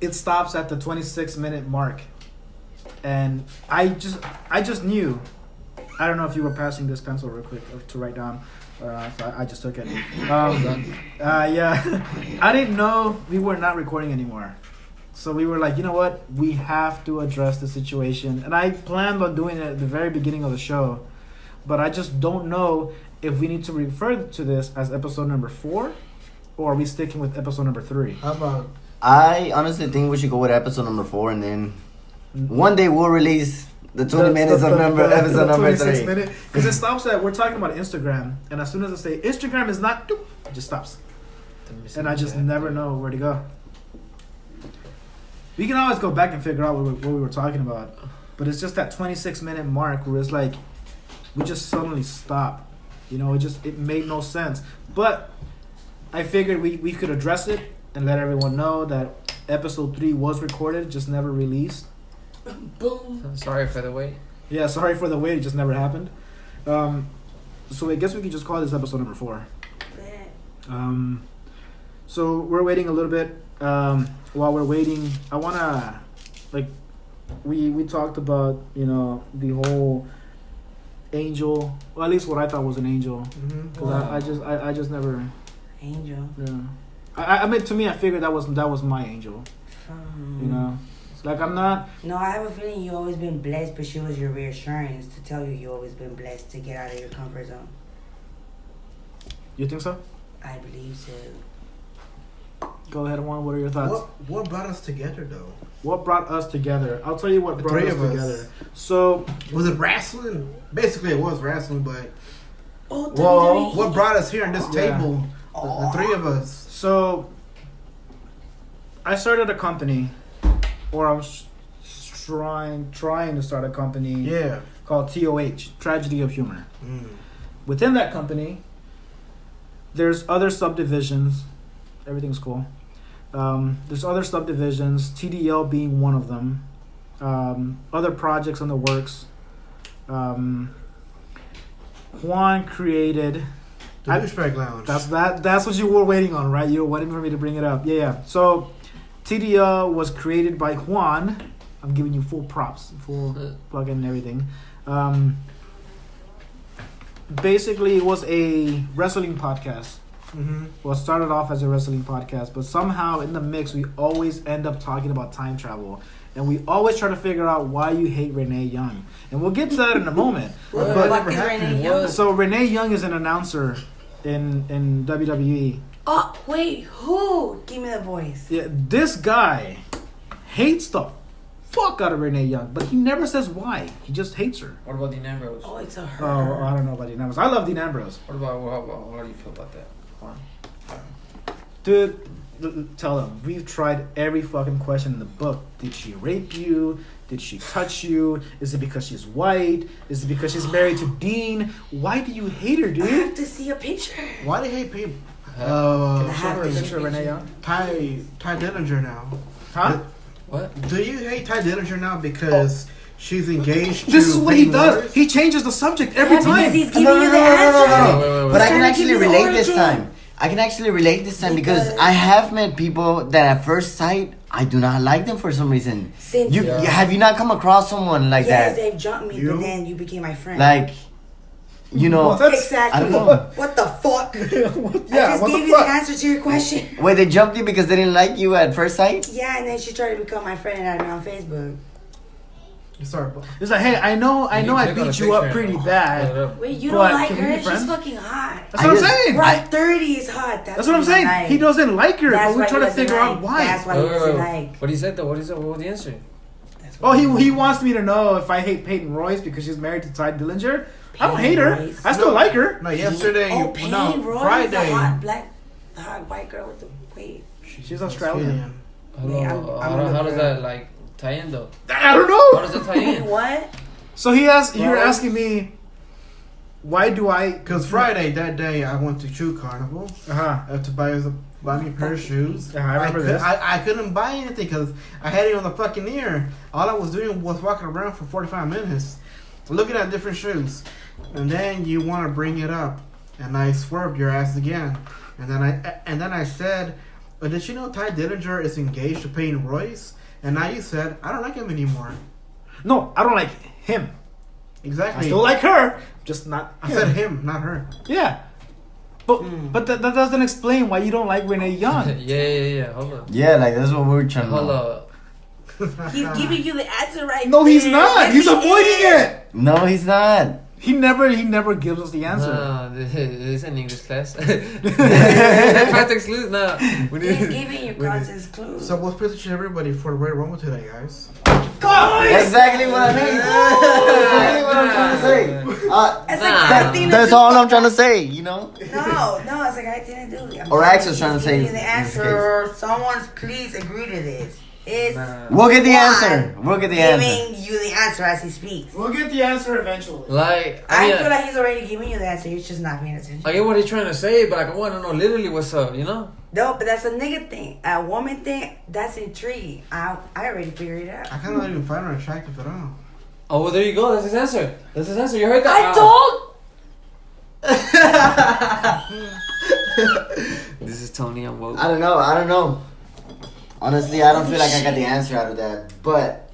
It stops at the 26-minute mark. And I just knew. I don't know if you were passing this pencil real quick to write down. So I just took it. Yeah. I didn't know we were not recording anymore. So we were like, you know what? We have to address the situation. And I planned on doing it at the very beginning of the show. But I just don't know if we need to refer to this as episode number 4 or are we sticking with episode number 3? How about? I honestly think we should go with episode number 4 and then one day we'll release the 20 minutes of episode number 3. Because it stops at, we're talking about Instagram. And as soon as I say Instagram is not, it just stops. And I just never know where to go. We can always go back and figure out what we were talking about. But it's just that 26-minute mark where it's like, we just suddenly stop. You know, it made no sense. But I figured we could address it and let everyone know that episode 3 was recorded, just never released. Boom. Sorry for the wait. Yeah, sorry for the wait. It just never happened. So I guess we could just call this episode number 4. So we're waiting a little bit. While we're waiting, I wanna, like, we talked about, you know, the whole angel. Well, at least what I thought was an angel. Because I just never. Angel. Yeah. I mean, to me, I figured that was my angel. You know, like I'm not. No, I have a feeling you always been blessed, but she was your reassurance to tell you always been blessed to get out of your comfort zone. You think so? I believe so. Go ahead, Juan. What are your thoughts? What brought us together though? What brought us together? I'll tell you what The brought three us of us. together. So, Was it wrestling? Basically, it was wrestling, but Oh, Whoa. WWE. what brought us here on this Yeah. table? The three of us. so I started a company, or I was trying to start a company Yeah. called TOH, Tragedy of Humor. Mm. Within that company, there's other subdivisions. Everything's cool. There's other subdivisions, TDL being one of them. Other projects in the works. Juan created. The douchebag lounge. That's what you were waiting on, right? You were waiting for me to bring it up. Yeah. So TDL was created by Juan. I'm giving you full props, full plug in and everything. Basically, it was a wrestling podcast. Well, it started off as a wrestling podcast, but somehow in the mix, we always end up talking about time travel. And we always try to figure out why you hate Renee Young. And we'll get to that in a moment. What the But- fuck is Renee Young? So Renee Young is an announcer in WWE. Oh, wait, who? Give me the voice. Yeah, this guy hates the fuck out of Renee Young, but he never says why. He just hates her. What about Dean Ambrose? Oh, it's a her. Oh, I don't know about Dean Ambrose. I love Dean Ambrose. How do you feel about that? Juan? Dude, tell him. We've tried every fucking question in the book. Did she rape you? Did she touch you? Is it because she's white? Is it because she's married to Dean? Why do you hate her, I dude? have to see a picture. Why do you hate people? I have Show her a to picture of Renee Young. Ty Dillinger now. Huh? What? Do you hate Ty Dillinger now because she's engaged This to is what he Peyton does. Royce? He changes the subject every Yeah, time. because he's giving No, you no, the no, no, no, answer. no, Wait. But I He's can trying to actually give you the relate this origin. time. I can actually relate this time because Because- I have met people that at first sight I do not like them for some reason. Cynthia. Have you not come across someone like Yes, that? they've jumped me, You? but then you became my friend. Like, you know, Well, that's- exactly. I don't know. What the fuck? Yeah, I just what gave the you fuck? the answer to your question. wait, they jumped you because they didn't like you at first sight? Yeah, and then she tried to become my friend and added me on Facebook. Sorry, but It's like, hey, I know I click on beat the you up picture pretty and- bad. Wait, you But don't like can we be her? She's friends? fucking hot. That's what I'm just- saying. Right, 30 is hot. That's what I'm saying. Like. He doesn't like her, That's but we're why trying he to figure doesn't out like. why. That's why he doesn't like. What he said though? What was the answer? That's Oh, why he wants me to know if I hate Peyton Royce because she's married to Ty Dillinger. I don't hate her. Royce. I still like her. no, yesterday, Oh, Payne no, Royce, Friday. the hot white girl with the wait. She's Australian. Hello. I'm How does that like tie in though? I don't How know. does that tie in? What? So you're Royce? asking me, why do I? Because Friday, that day, I went to Shoe Carnival to buy me a pair of shoes. Yeah, I remember this. I couldn't buy anything because I had it on the fucking ear. All I was doing was walking around for 45 minutes, looking at different shoes. And then you want to bring it up, and I swerved your ass again. And then I said, did you know Ty Dillinger is engaged to Peyton Royce? And now you said, I don't like him anymore. No, I don't like him. Exactly. I still like her, just not. I said him, not her. Yeah, but that doesn't explain why you don't like Renee Young. Yeah. Hold up. Yeah, like that's what we were trying to Hold know. up. He's giving you the answer right No, he's there. not. Yes, He's he avoiding is. it. No, he's not. He never gives us the answer. No, it's an English class. Context clues? No. He's giving you context clues. So let's pitch everybody for the Royal Rumble today, guys. Exactly what I mean. Exactly what I'm trying to say. It's a guy thing to That's do. all I'm trying to say, you know? No, it's a guy thing to do. Or Axel's trying to say Give you the in this answer. Someone please agree to this. It's We'll get the Juan answer. We'll get the answer. giving you the answer as he speaks. We'll get the answer eventually. Like, I mean, feel like he's already giving you the answer. He's just not paying attention. I get what he's trying to say, but like, I want to know literally what's up, you know? No, but that's a nigga thing. A woman thing, that's intriguing. I already figured it out. I kind of don't even find her attractive at all. Oh, well, there you go. That's his answer. That's his answer. You heard I that? told. This is Tony. I'm woke. I don't know. Honestly, I don't feel like I got the answer out of that. But,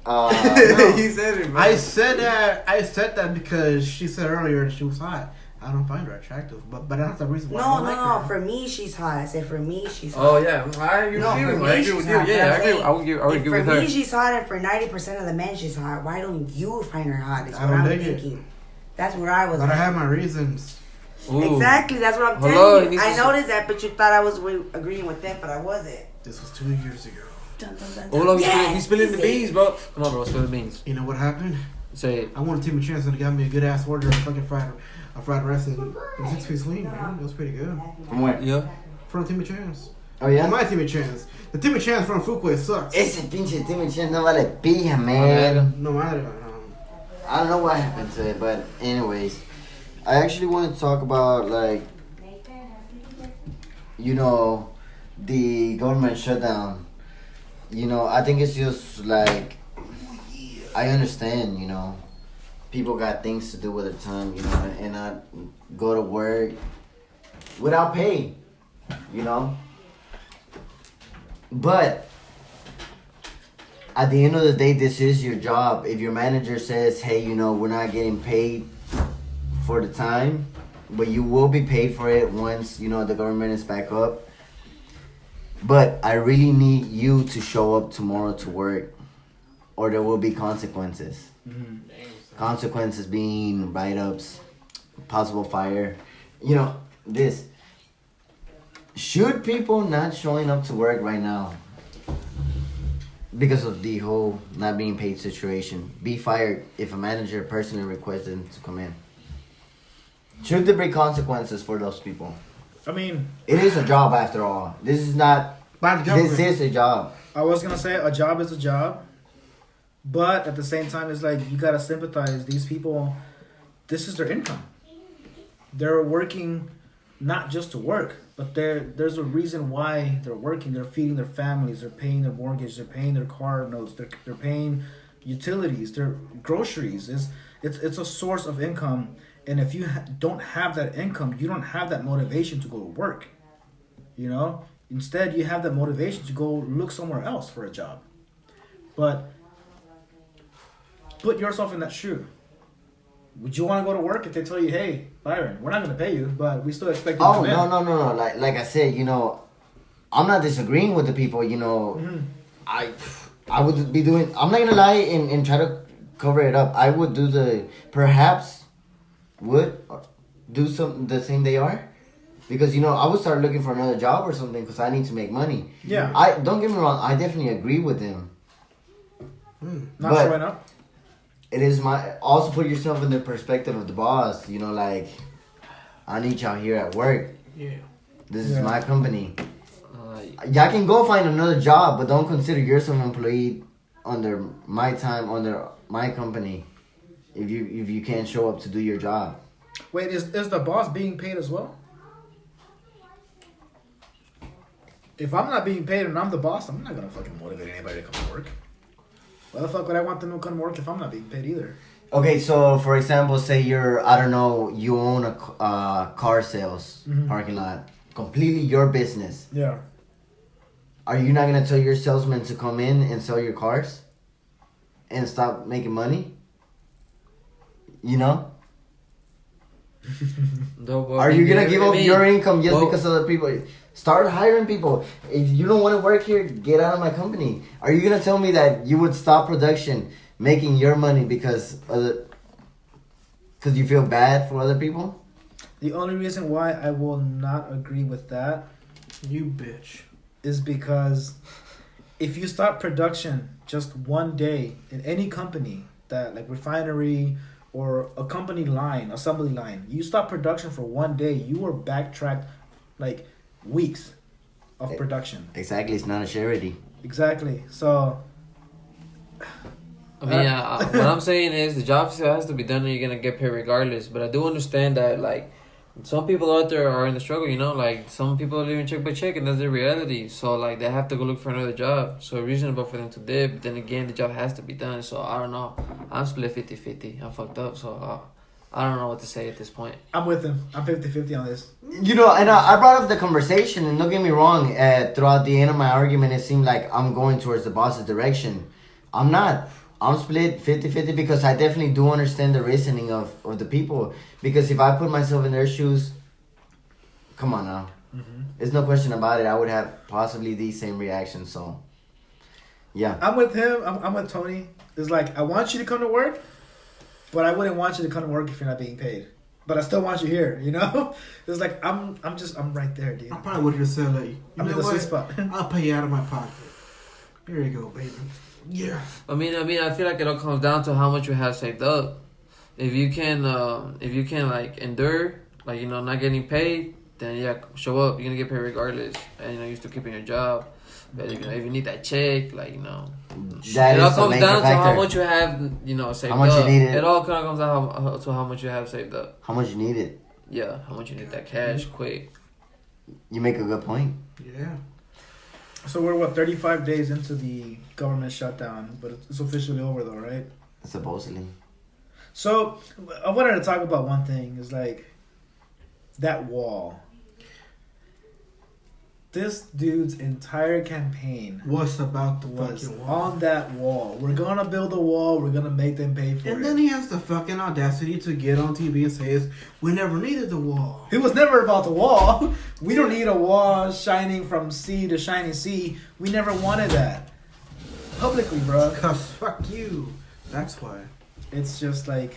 He said it, man. I said that because she said earlier that she was hot. I don't find her attractive, but that's the reason why I don't like No. her. For me, she's hot. I said for me, she's hot. Oh, yeah. I agree No, with for you. me, I agree she's with you. hot. Yeah, I But I'm agree. saying, I would agree for with her. me, she's hot, and for 90% of the men, she's hot. Why don't you find her hot? Is I what don't I'm dig it. thinking. That's where I was. But I at. have my reasons. Ooh. Exactly. That's what I'm Hello, telling it you. needs I to- noticed that, but you thought I was agreeing with them, but I wasn't. This was 2 years ago. Dun, dun, dun, Oh, dun. no, Yes, he's spilling the he said- beans, bro. Come on, bro. Spill the beans. You know what happened? Say it. I wanted Timmy Chance to got me a good ass order of fucking fried rice and a 6-piece wing, man. It was pretty good. from where? Yeah. From Timmy Chance. Oh, yeah? My Timmy Chance. The Timmy Chance from Fuquay sucks. Ese pinche Timmy Chen no vale pija, man. No matter. I don't know what happened to it, but anyways. I actually want to talk about, like, you know, the government shutdown. You know, I think it's just like, I understand, you know, people got things to do with their time, you know, and not go to work without pay, you know. But at the end of the day, this is your job. If your manager says, hey, you know, we're not getting paid for the time, but you will be paid for it once, you know, the government is back up. But I really need you to show up tomorrow to work, or there will be consequences. Consequences being write-ups, possible fire. You know, this. Should people not showing up to work right now because of the whole not being paid situation be fired if a manager personally requests them to come in? Should there be consequences for those people? I mean, It is a job after all. This is not. By the government. This is a job. I was gonna say a job is a job, but at the same time, it's like you gotta sympathize. These people, this is their income. They're working not just to work, but there's a reason why they're working. They're feeding their families. They're paying their mortgage. They're paying their car notes. They're paying utilities. Their groceries. It's a source of income. And if you don't have that income, you don't have that motivation to go to work. You know, instead you have that motivation to go look somewhere else for a job. But put yourself in that shoe. Would you want to go to work if they tell you, "Hey, Byron, we're not going to pay you, but we still expect you to Oh come in"? no. Like I said, you know, I'm not disagreeing with the people. You know, I would be doing. I'm not gonna lie and try to cover it up. I would do would do something the same they are, because you know I would start looking for another job or something because I need to make money. Yeah. I don't get me wrong. I definitely agree with them. Not but- showing up. It is my also put yourself in the perspective of the boss. You know, like I need y'all here at work. Yeah. This is Yeah. my company. Y'all can go find another job, but don't consider yourself an employee under my time, under my company. If you can't show up to do your job. Wait, is the boss being paid as well? If I'm not being paid and I'm the boss, I'm not gonna fucking motivate anybody to come to work. Why the fuck would I want them to come to work if I'm not being paid either? Okay, so for example, say you own a car sales parking lot, completely your business. Yeah. Are you not gonna tell your salesman to come in and sell your cars, and stop making money? You know. No, Are you gonna give up your income just because of the people? Start hiring people. If you don't want to work here, get out of my company. Are you gonna tell me that you would stop production, making your money because you feel bad for other people? The only reason why I will not agree with that, You bitch. is because if you stop production just one day in any company, that like refinery or a company line, assembly line, you stop production for one day, you are backtracked like weeks of production. Exactly, it's not a charity. Exactly. So I mean, what I'm saying is the job still has to be done and you're gonna get paid regardless. But I do understand that, like, some people out there are in the struggle, you know? Like, some people are living check by check and that's their reality. So, like, they have to go look for another job. So, reasonable for them to dip. But then again, the job has to be done. So, I don't know. I'm split 50-50. I'm fucked up. So, I don't know what to say at this point. I'm with him. I'm 50-50 on this. You know, and I brought up the conversation, and don't get me wrong, throughout the end of my argument, it seemed like I'm going towards the boss's direction. I'm not. I'm split 50-50 because I definitely do understand the reasoning of the people. Because if I put myself in their shoes, come on now. Mm-hmm. There's no question about it. I would have possibly these same reactions. So, yeah. I'm with him. I'm with Tony. It's like, I want you to come to work, but I wouldn't want you to come to work if you're not being paid. But I still want you here, you know? It's like, I'm right there, dude. I probably would have just said, like, I'm in the sweet spot. I'll pay you out of my pocket. Here you go, baby. Yeah. I mean, I feel like it all comes down to how much you have saved up. If you can like endure, like, you know, not getting paid, then yeah, show up. You're gonna get paid regardless, and you know, you're still keeping your job. But you know, if you need that check, like, you know, that it all comes down to how much you have, you know, saved up. How much you need it. It all kind of comes down to how much you have saved up. How much you need it. Yeah, how much you need that cash quick. You make a good point. Yeah. So we're 35 days into the government shutdown, but it's officially over though, right? Supposedly. So I wanted to talk about one thing. Is like that wall. This dude's entire campaign What's about the was fucking wall? on that wall. We're gonna build a wall. We're gonna make them pay for it. And then he has the fucking audacity to get on TV and say, we never needed the wall. It was never about the wall. We don't need a wall shining from sea to shining sea. We never wanted that. Publicly, bro. Because fuck you. That's why. It's just like,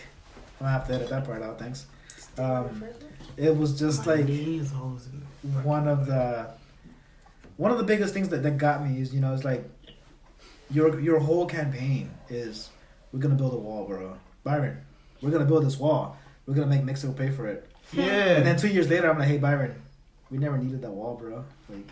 I'm gonna have to edit that part out, thanks. It was just like one of the biggest things that got me is, you know, it's like your whole campaign is, we're gonna build a wall, bro. Byron, we're gonna build this wall. We're gonna make Mexico pay for it. Yeah. And then 2 years later, I'm like, hey, Byron, we never needed that wall, bro. Like,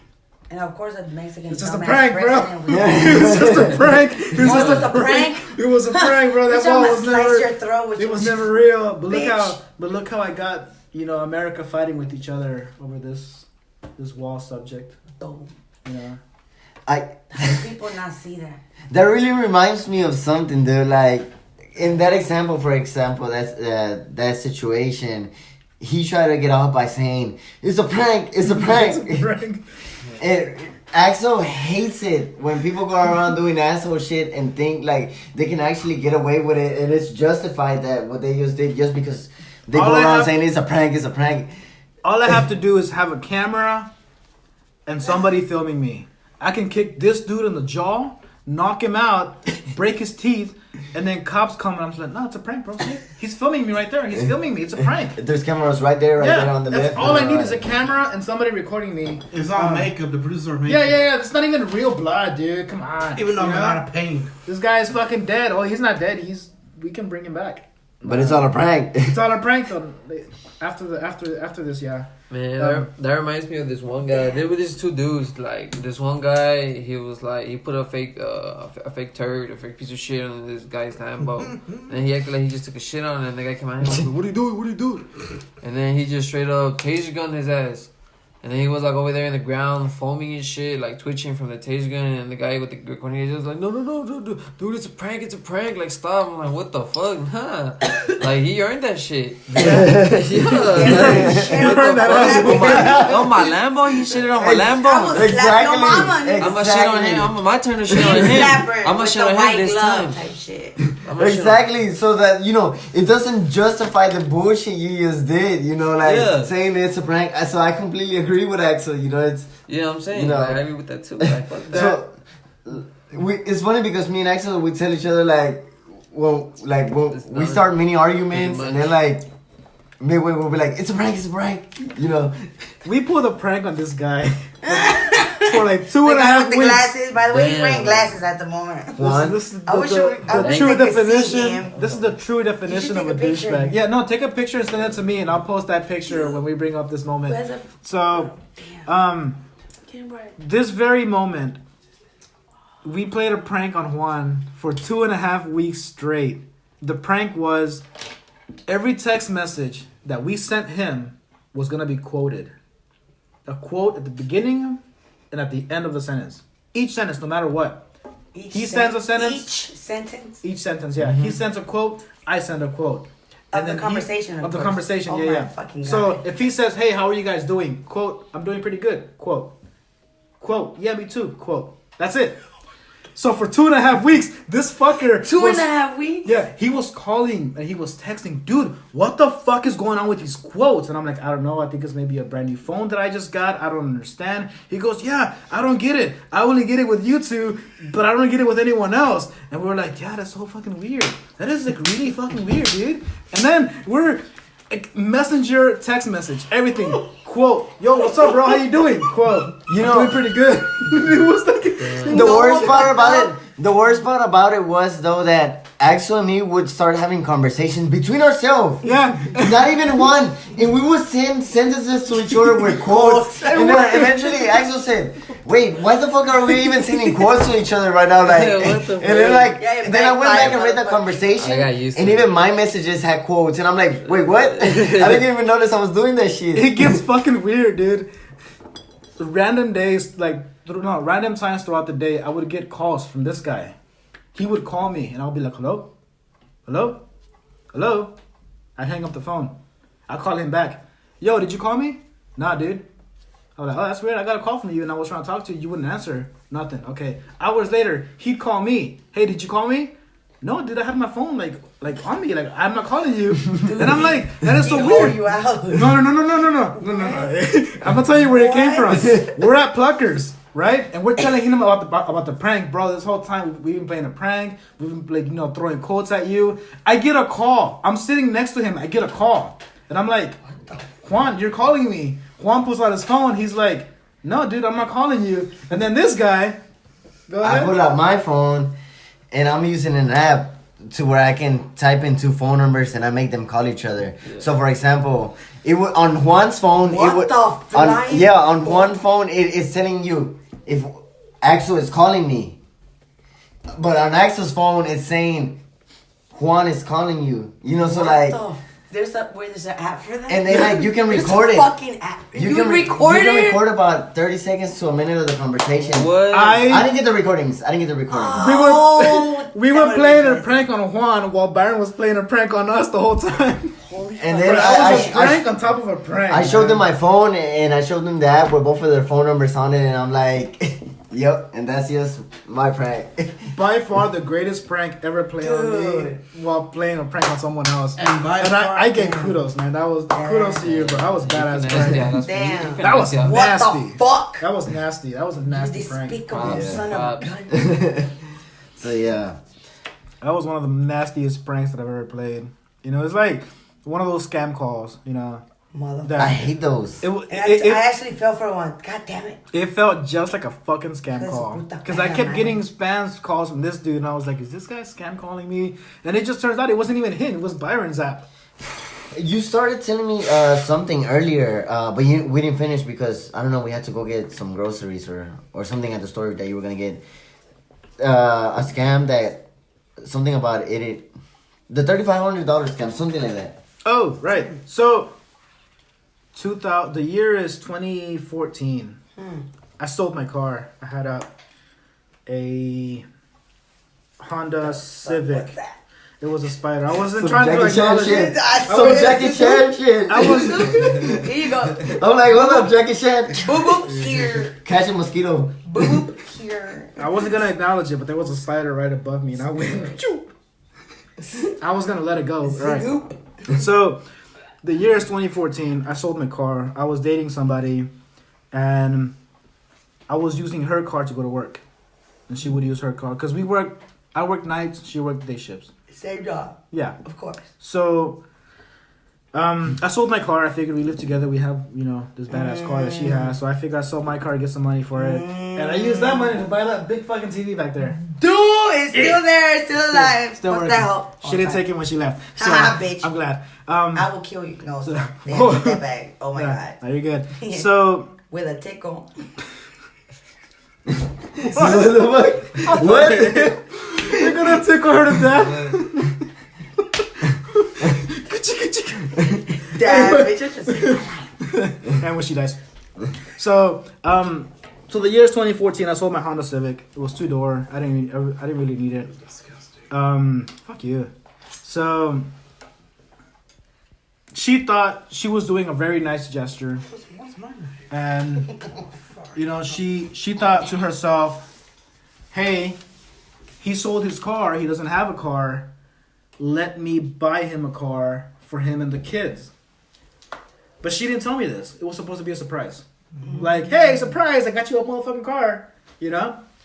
And of course, the Mexican. it's just a dumbass prank, bro. president It was just a prank. It was What just was a prank? It was a prank, bro. That Bitch, wall I'ma was slice never. your throat with It your was never real. But bitch. look how I got, you know, America fighting with each other over this wall subject. Boom. You know. How do people not see that? That really reminds me of something, dude. Like, in that example, for example, that situation, he tried to get off by saying, it's a prank, it's a prank. It's a prank. And Axel hates it when people go around doing asshole shit and think like they can actually get away with it, and it's justified that what they just did just because they go around saying it's a prank, it's a prank. All I have to do is have a camera and somebody filming me. I can kick this dude in the jaw, knock him out, break his teeth, and then cops come and I'm just like, no, it's a prank, bro. He's filming me right there. He's filming me. It's a prank. There's cameras right there on the that's left. all I need is a camera and somebody recording me. It's all makeup. The producer makeup. Yeah. It's not even real blood, dude. Come on. Even though you I'm know? out of pain. This guy is fucking dead. Oh, he's not dead. We can bring him back. But it's all a prank. It's all a prank though. After this, yeah. Man, that reminds me of this one guy. There were these two dudes. Like, this one guy, he was like, he put a fake turd, a fake piece of shit on this guy's Lambo, and he acted like he just took a shit on it. And the guy came out and he was like, "What are you doing? What are you doing?" And then he just straight up taser gunned his ass. And then he was like over there in the ground, foaming and shit, like twitching from the taser gun. And the guy with the recording, he was like, no, dude, it's a prank, like, stop. I'm like, what the fuck, huh? Like, he earned that shit. Yeah. On my Lambo, he shitted on my Lambo. Exactly. I'm gonna shit on him. My turn to shit on him. I'm gonna shit on him this time. Type shit. Exactly, so that it doesn't justify the bullshit you just did. Saying it's a prank. So I completely agree with Axel. It's I'm saying. I agree with that too. Like, fuck that. so. It's funny because me and Axel we tell each other when we start mini arguments and then midway we'll be like, it's a prank. We pulled a prank on this guy for 2.5 the weeks. glasses. By the way, he's wearing glasses at the moment. This is I wish I the true could see definition. him. This is the true definition of a take a picture. douchebag. Yeah, no, take a picture and send it to me, and I'll post that picture when we bring up this moment. So, this very moment, we played a prank on Juan for 2.5 weeks straight. The prank was every text message that we sent him was going to be quoted. A quote at the beginning and at the end of the sentence. Each sentence, no matter what. He sends a sentence. Each sentence, yeah. Mm-hmm. He sends a quote, I send a quote. Of the conversation, of the conversation, oh yeah. Fucking so God. if he says, hey, how are you guys doing? Quote, I'm doing pretty good. Quote, yeah, me too. Quote. That's it. So for 2.5 weeks, this fucker 2.5 weeks? Yeah, he was calling and he was texting, dude, what the fuck is going on with these quotes? And I'm like, I don't know. I think it's maybe a brand new phone that I just got. I don't understand. He goes, yeah, I don't get it. I only get it with you two, but I don't get it with anyone else. And we were like, yeah, that's so fucking weird. That is really fucking weird, dude. And then we're messenger, text message, everything. Quote, yo, what's up, bro? How you doing? Quote, I'm doing pretty good. It was like the worst part about it was though that Axel and me would start having conversations between ourselves. Yeah. Not even one. And we would send sentences to each other with quotes. And then eventually Axel said, wait, why the fuck are we even sending quotes to each other right now? And then I went back and read the conversation. I got used to and even my messages had quotes. And I'm like, wait, what? I didn't even notice I was doing that shit. It gets fucking weird, dude. Random days, random times throughout the day, I would get calls from this guy. He would call me, and I'll be like, hello? Hello? Hello? I'd hang up the phone. I'd call him back. Yo, did you call me? Nah, dude. I was like, oh, that's weird. I got a call from you, and I was trying to talk to you. You wouldn't answer. Nothing. Okay. Hours later, he'd call me. Hey, did you call me? No, dude, I had my phone, on me. I'm not calling you. And I'm like, that is so weird. You out. No. I'm going to tell you where it came from. We're at Pluckers. Right? And we're telling him about the prank, bro. This whole time we've been playing a prank. We've been throwing quotes at you. I get a call. I'm sitting next to him. I get a call. And I'm like, Juan, you're calling me. Juan pulls out his phone. He's like, no, dude, I'm not calling you. And then this guy, go ahead. I pull out my phone and I'm using an app to where I can type in 2 phone numbers and I make them call each other. Yeah. So for example, it would on Juan's phone. On one phone it's telling you if Axel is calling me, but on Axel's phone it's saying Juan is calling you. There's an app for that. And then you can record it. Fucking app. You can record about 30 seconds to a minute of the conversation. What? I didn't get the recordings. We were playing a prank on Juan while Byron was playing a prank on us the whole time. And then I prank on top of a prank. I showed them my phone and I showed them the app with both of their phone numbers on it, and I'm like, yep, and that's just my prank. By far the greatest prank ever played on me while playing a prank on someone else. And I gave kudos, man. That was kudos to you, bro. That was badass prank. Damn. That was nasty. What the fuck? That was nasty. That was a nasty prank. Despicable son of a gun. So yeah. That was one of the nastiest pranks that I've ever played. It's like one of those scam calls, Motherfucker. I hate those. I actually fell for one. God damn it. It felt just like a fucking scam call. Because I kept getting spam calls from this dude, and I was like, is this guy scam calling me? And it just turns out it wasn't even him. It was Byron's app. You started telling me something earlier, but we didn't finish because, I don't know, we had to go get some groceries or something at the store that you were going to get. A scam that, something about it, the $3,500 scam, something like that. Oh, right. So, the year is 2014. I sold my car. I had a Honda Civic. It was a Spider. I wasn't trying to acknowledge it. Jackie Chan shit. Here you go. I'm like, hold up, Jackie Chan. Boop, boop, here. Catch a mosquito. Boop, boop, here. I wasn't going to acknowledge it, but there was a spider right above me, and I went, I was gonna let it go. Right. Snoop. So, the year is 2014. I sold my car. I was dating somebody, and I was using her car to go to work, and she would use her car because I worked nights. She worked day shifts. Same job. Yeah. Of course. So, I sold my car. I figured we live together. We have, this badass car that she has. So I figured I sold my car to get some money for it. And I used that money to buy that big fucking TV back there. Dude, it's still there. It's still alive. Still What working. the hell? She didn't take it when she left. So Bitch. I'm glad. I will kill you. No, stop. They have to get that bag. Oh my God. No, you're good. So... With a tickle. What? You're gonna tickle her to death? Damn, bitch, just And when she dies. So the year is 2014. I sold my Honda Civic. It was 2-door. I didn't really need it. Fuck you. So she thought she was doing a very nice gesture, and she thought to herself, "Hey, he sold his car. He doesn't have a car. Let me buy him a car for him and the kids." But she didn't tell me this. It was supposed to be a surprise. Like, hey, surprise, I got you a motherfucking car.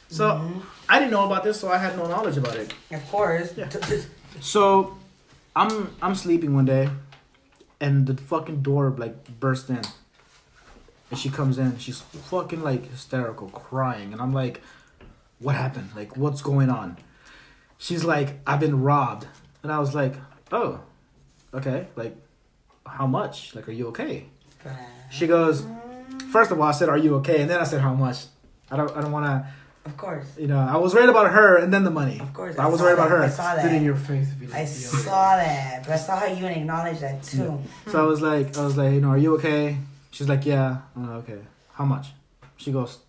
So I didn't know about this, so I had no knowledge about it. Of course. Yeah. So I'm sleeping one day, and the fucking door burst in. And she comes in. She's fucking hysterical, crying. And I'm like, what happened? What's going on? She's like, I've been robbed. And I was like, oh, okay. How much? Are you okay? She goes, first of all, I said, are you okay? And then I said, how much? I don't want to. Of course. I was worried about her and then the money. Of course. I was worried about her. I saw that. Did in your face be I saw that. But I saw how you and acknowledge that too. Yeah. So I was like, are you okay? She's like, yeah. I'm like, okay. How much? She goes,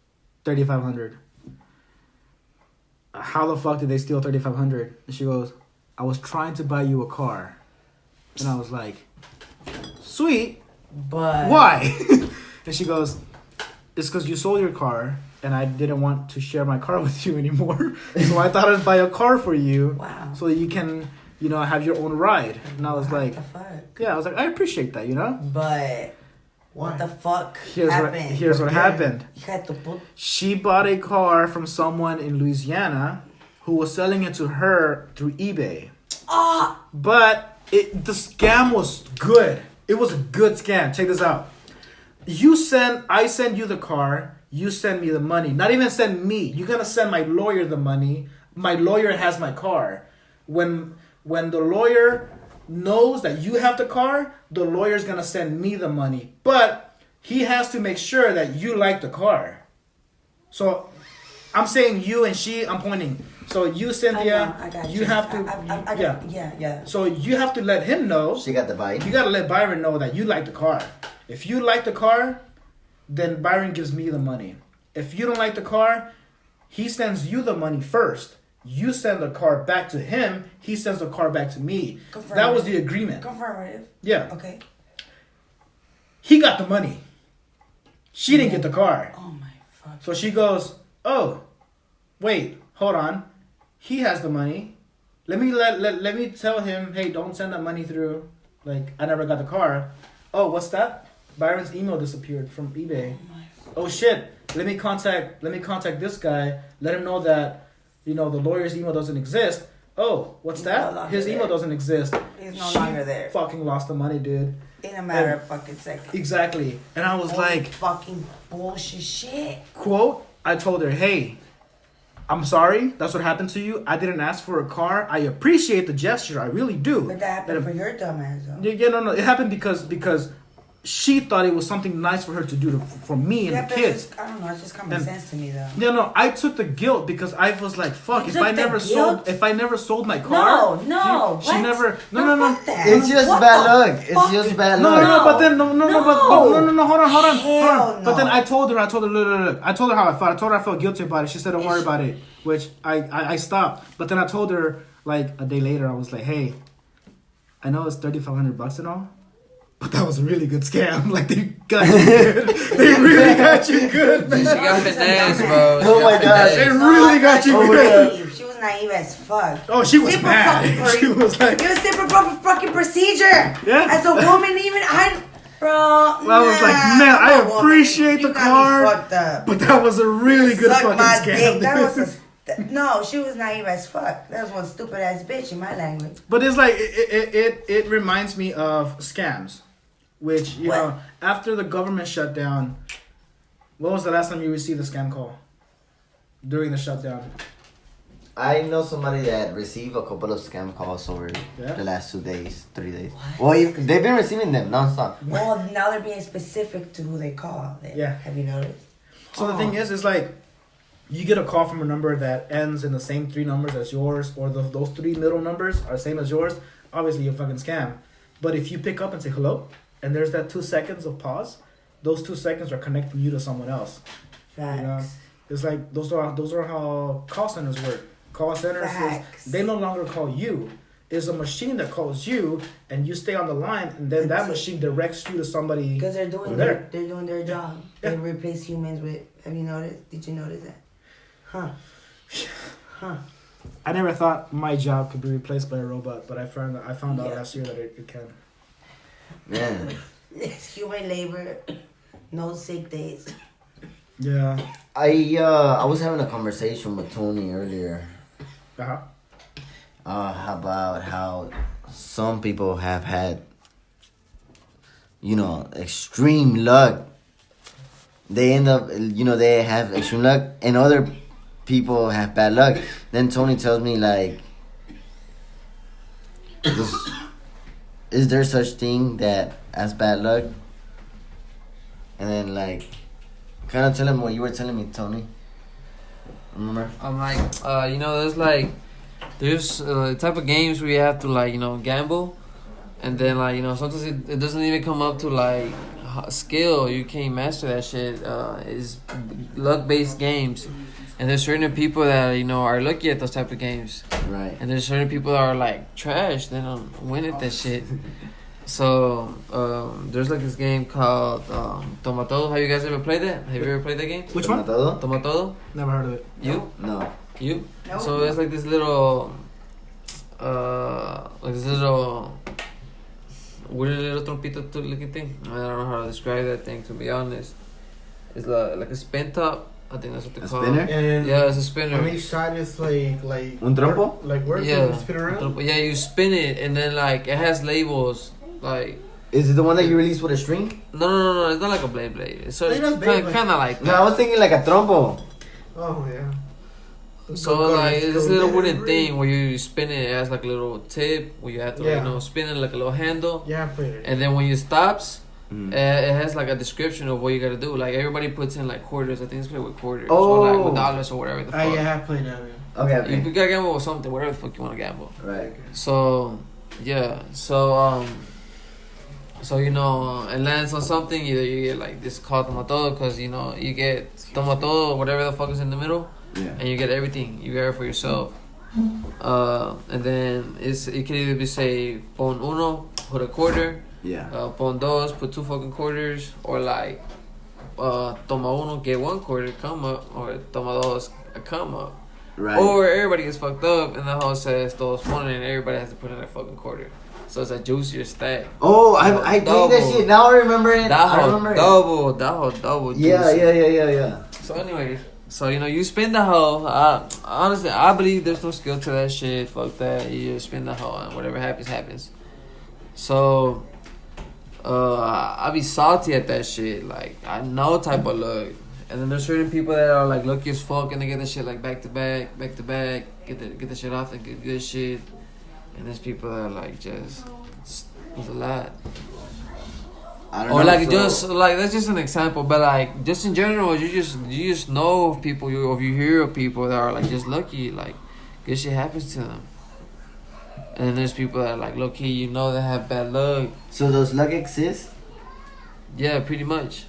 $3,500. How the fuck did they steal $3,500? And she goes, I was trying to buy you a car. And I was like, sweet. But Why? And she goes, it's because you sold your car and I didn't want to share my car with you anymore. So I thought I'd buy a car for you. Wow. So that you can, have your own ride. And I was like, what the fuck? yeah, I was like, I appreciate that, But Why? what the fuck Here's happened? what happened. You had to put She bought a car from someone in Louisiana who was selling it to her through eBay. But the scam was good. It was a good scam. Check this out. I send you the car. You send me the money. Not even send me. You're gonna send my lawyer the money. My lawyer has my car. When the lawyer knows that you have the car, the lawyer's gonna send me the money. But he has to make sure that you like the car. So I'm saying you and she. I'm pointing. So you, Cynthia, I got you have to. Yeah. So you have to let him know. She got the bike. You gotta let Byron know that you like the car. If you like the car, then Byron gives me the money. If you don't like the car, he sends you the money first. You send the car back to him. He sends the car back to me. That was the agreement. Confirmative. Yeah. Okay. He got the money. She didn't get the car. Oh my fuck. So she goes, oh, wait, hold on. He has the money. Let me tell him, hey, don't send that money through. I never got the car. Oh, what's that? Byron's email disappeared from eBay. Oh shit. Let me contact this guy. Let him know that, the lawyer's email doesn't exist. Oh, what's that? His email doesn't exist. He's no longer there. Fucking lost the money, dude. In a matter of fucking seconds. Exactly. And I was Holy like, fucking bullshit shit. quote, I told her, hey, I'm sorry. That's what happened to you. I didn't ask for a car. I appreciate the gesture. I really do. But that happened for your dumb ass though. Yeah, no. It happened because she thought it was something nice for her to do for me and the kids. I don't know. It's just common sense to me though. No. I took the guilt because I was like, fuck. You If I never sold my car. No. She never. No. Fuck that. It's just What bad the luck. It's fuck? just bad No, luck. but then no. Hold on. Hell But then no. I told her, look. I told her how I felt. I told her I felt guilty about it. She said, don't worry about it, which I stopped. But then I told her a day later, I was like, hey, I know it's $3,500 and all, but that was a really good scam. They got you good. They really got you good, man. She got finesse, bro. Oh my gosh. They really got you good. She was naive as fuck. Oh, she was Super mad. fucking She was like, it was super fucking procedure. Yeah. As a woman, even bro. I was like, man, I appreciate the card, Fucked up. but that was a really good Suck fucking my scam. dick. That was no, she was naive as fuck. That was one stupid ass bitch in my language. But it's like it reminds me of scams, which you know after the government shut down. When was the last time you received a scam call during the shutdown? I know somebody that received a couple of scam calls over Yeah? the last 2 days, 3 days. Well, they've been receiving them nonstop. Well, now they're being specific to who they call. Yeah. Have you noticed? So the thing is like, you get a call from a number that ends in the same 3 numbers as yours, or those 3 middle numbers are the same as yours. Obviously, you're a fucking scam. But if you pick up and say hello, and there's that 2 seconds of pause, those 2 seconds are connecting you to someone else. Facts. You know? It's like those are how call centers work. Call centers Facts. they no longer call you. It's a machine that calls you, and you stay on the line, and then that machine directs you to somebody. Because they're doing there. they're doing their job. Yeah. They replace humans with. Have you noticed? Did you notice that? Huh. I never thought my job could be replaced by a robot, but I found out last year that it can. Man. It's human labor. No sick days. Yeah. I was having a conversation with Tony earlier Uh-huh. about how some people have had, extreme luck. They end up, they have extreme luck, and other people have bad luck. Then Tony tells me, like, is there such thing as bad luck? And then, like, kind of tell him what you were telling me, Tony. Remember? I'm like, there's type of games where you have to gamble, and then sometimes it doesn't even come up to skill. You can't master that shit. It's luck based games, and there's certain people that are lucky at those type of games, Right. and there's certain people that are trash. They don't win at that shit. So there's this game called Tomatodo. Have you guys ever played that? Have you ever played that game? Which one? Tomatodo? Never heard of it. You? No. You? No. So it's this little weird little trompito looking thing. I don't know how to describe that thing, to be honest. It's like a spin top. I think that's what they call spinner? it. And Yeah, it's a spinner. on each side is like Un trompo? like where Yeah. you spin around. Yeah, you spin it, and then it has labels. Is it the one that you release with a string? No, it's not like a blade. So It it's is kind Beyblade. of like No, I that. was thinking like a trompo. Oh yeah. So it's this little wooden thing where you spin it. It has a little tip where you have to Yeah. spin it like a little handle. Yeah, I played it. And then when it stops, it has a description of what you gotta do. Everybody puts in quarters. I think it's played with quarters or Oh. with dollars or whatever the fuck. Yeah, I played that. Yeah. Okay, You gotta gamble with something, whatever the fuck you wanna gamble. Right. So yeah, it lands on something. Either you get this called tomatodo, because you get tomatodo, whatever the fuck is in the middle, Yeah. and you get everything. You get it for yourself. And then it can either be say pon uno, put a quarter. Yeah. Pon dos, put 2 fucking quarters, or toma uno, get 1 quarter, come up, or toma dos, a come up. Right. Or everybody gets fucked up, and the house says todos ponen, and everybody has to put in a fucking quarter. So it's a juicier stack. Oh, I played that shit. Now I remember it. I remember it. Double. Yeah. Juicy. So anyways, you spin the hoe. Honestly, I believe there's no skill to that shit. Fuck that. You just spin the hoe, and whatever happens. So, I be salty at that shit. I know type of luck. And then there's certain people that are lucky as fuck, and they get that shit back to back, get the shit off and get good shit. And there's people that are it's a lot. I don't Or know. that's just an example, but just in general, you just know of people, or you hear of people that are just lucky, good shit happens to them. And then there's people that are low key, they have bad luck. So does luck exist? Yeah, pretty much.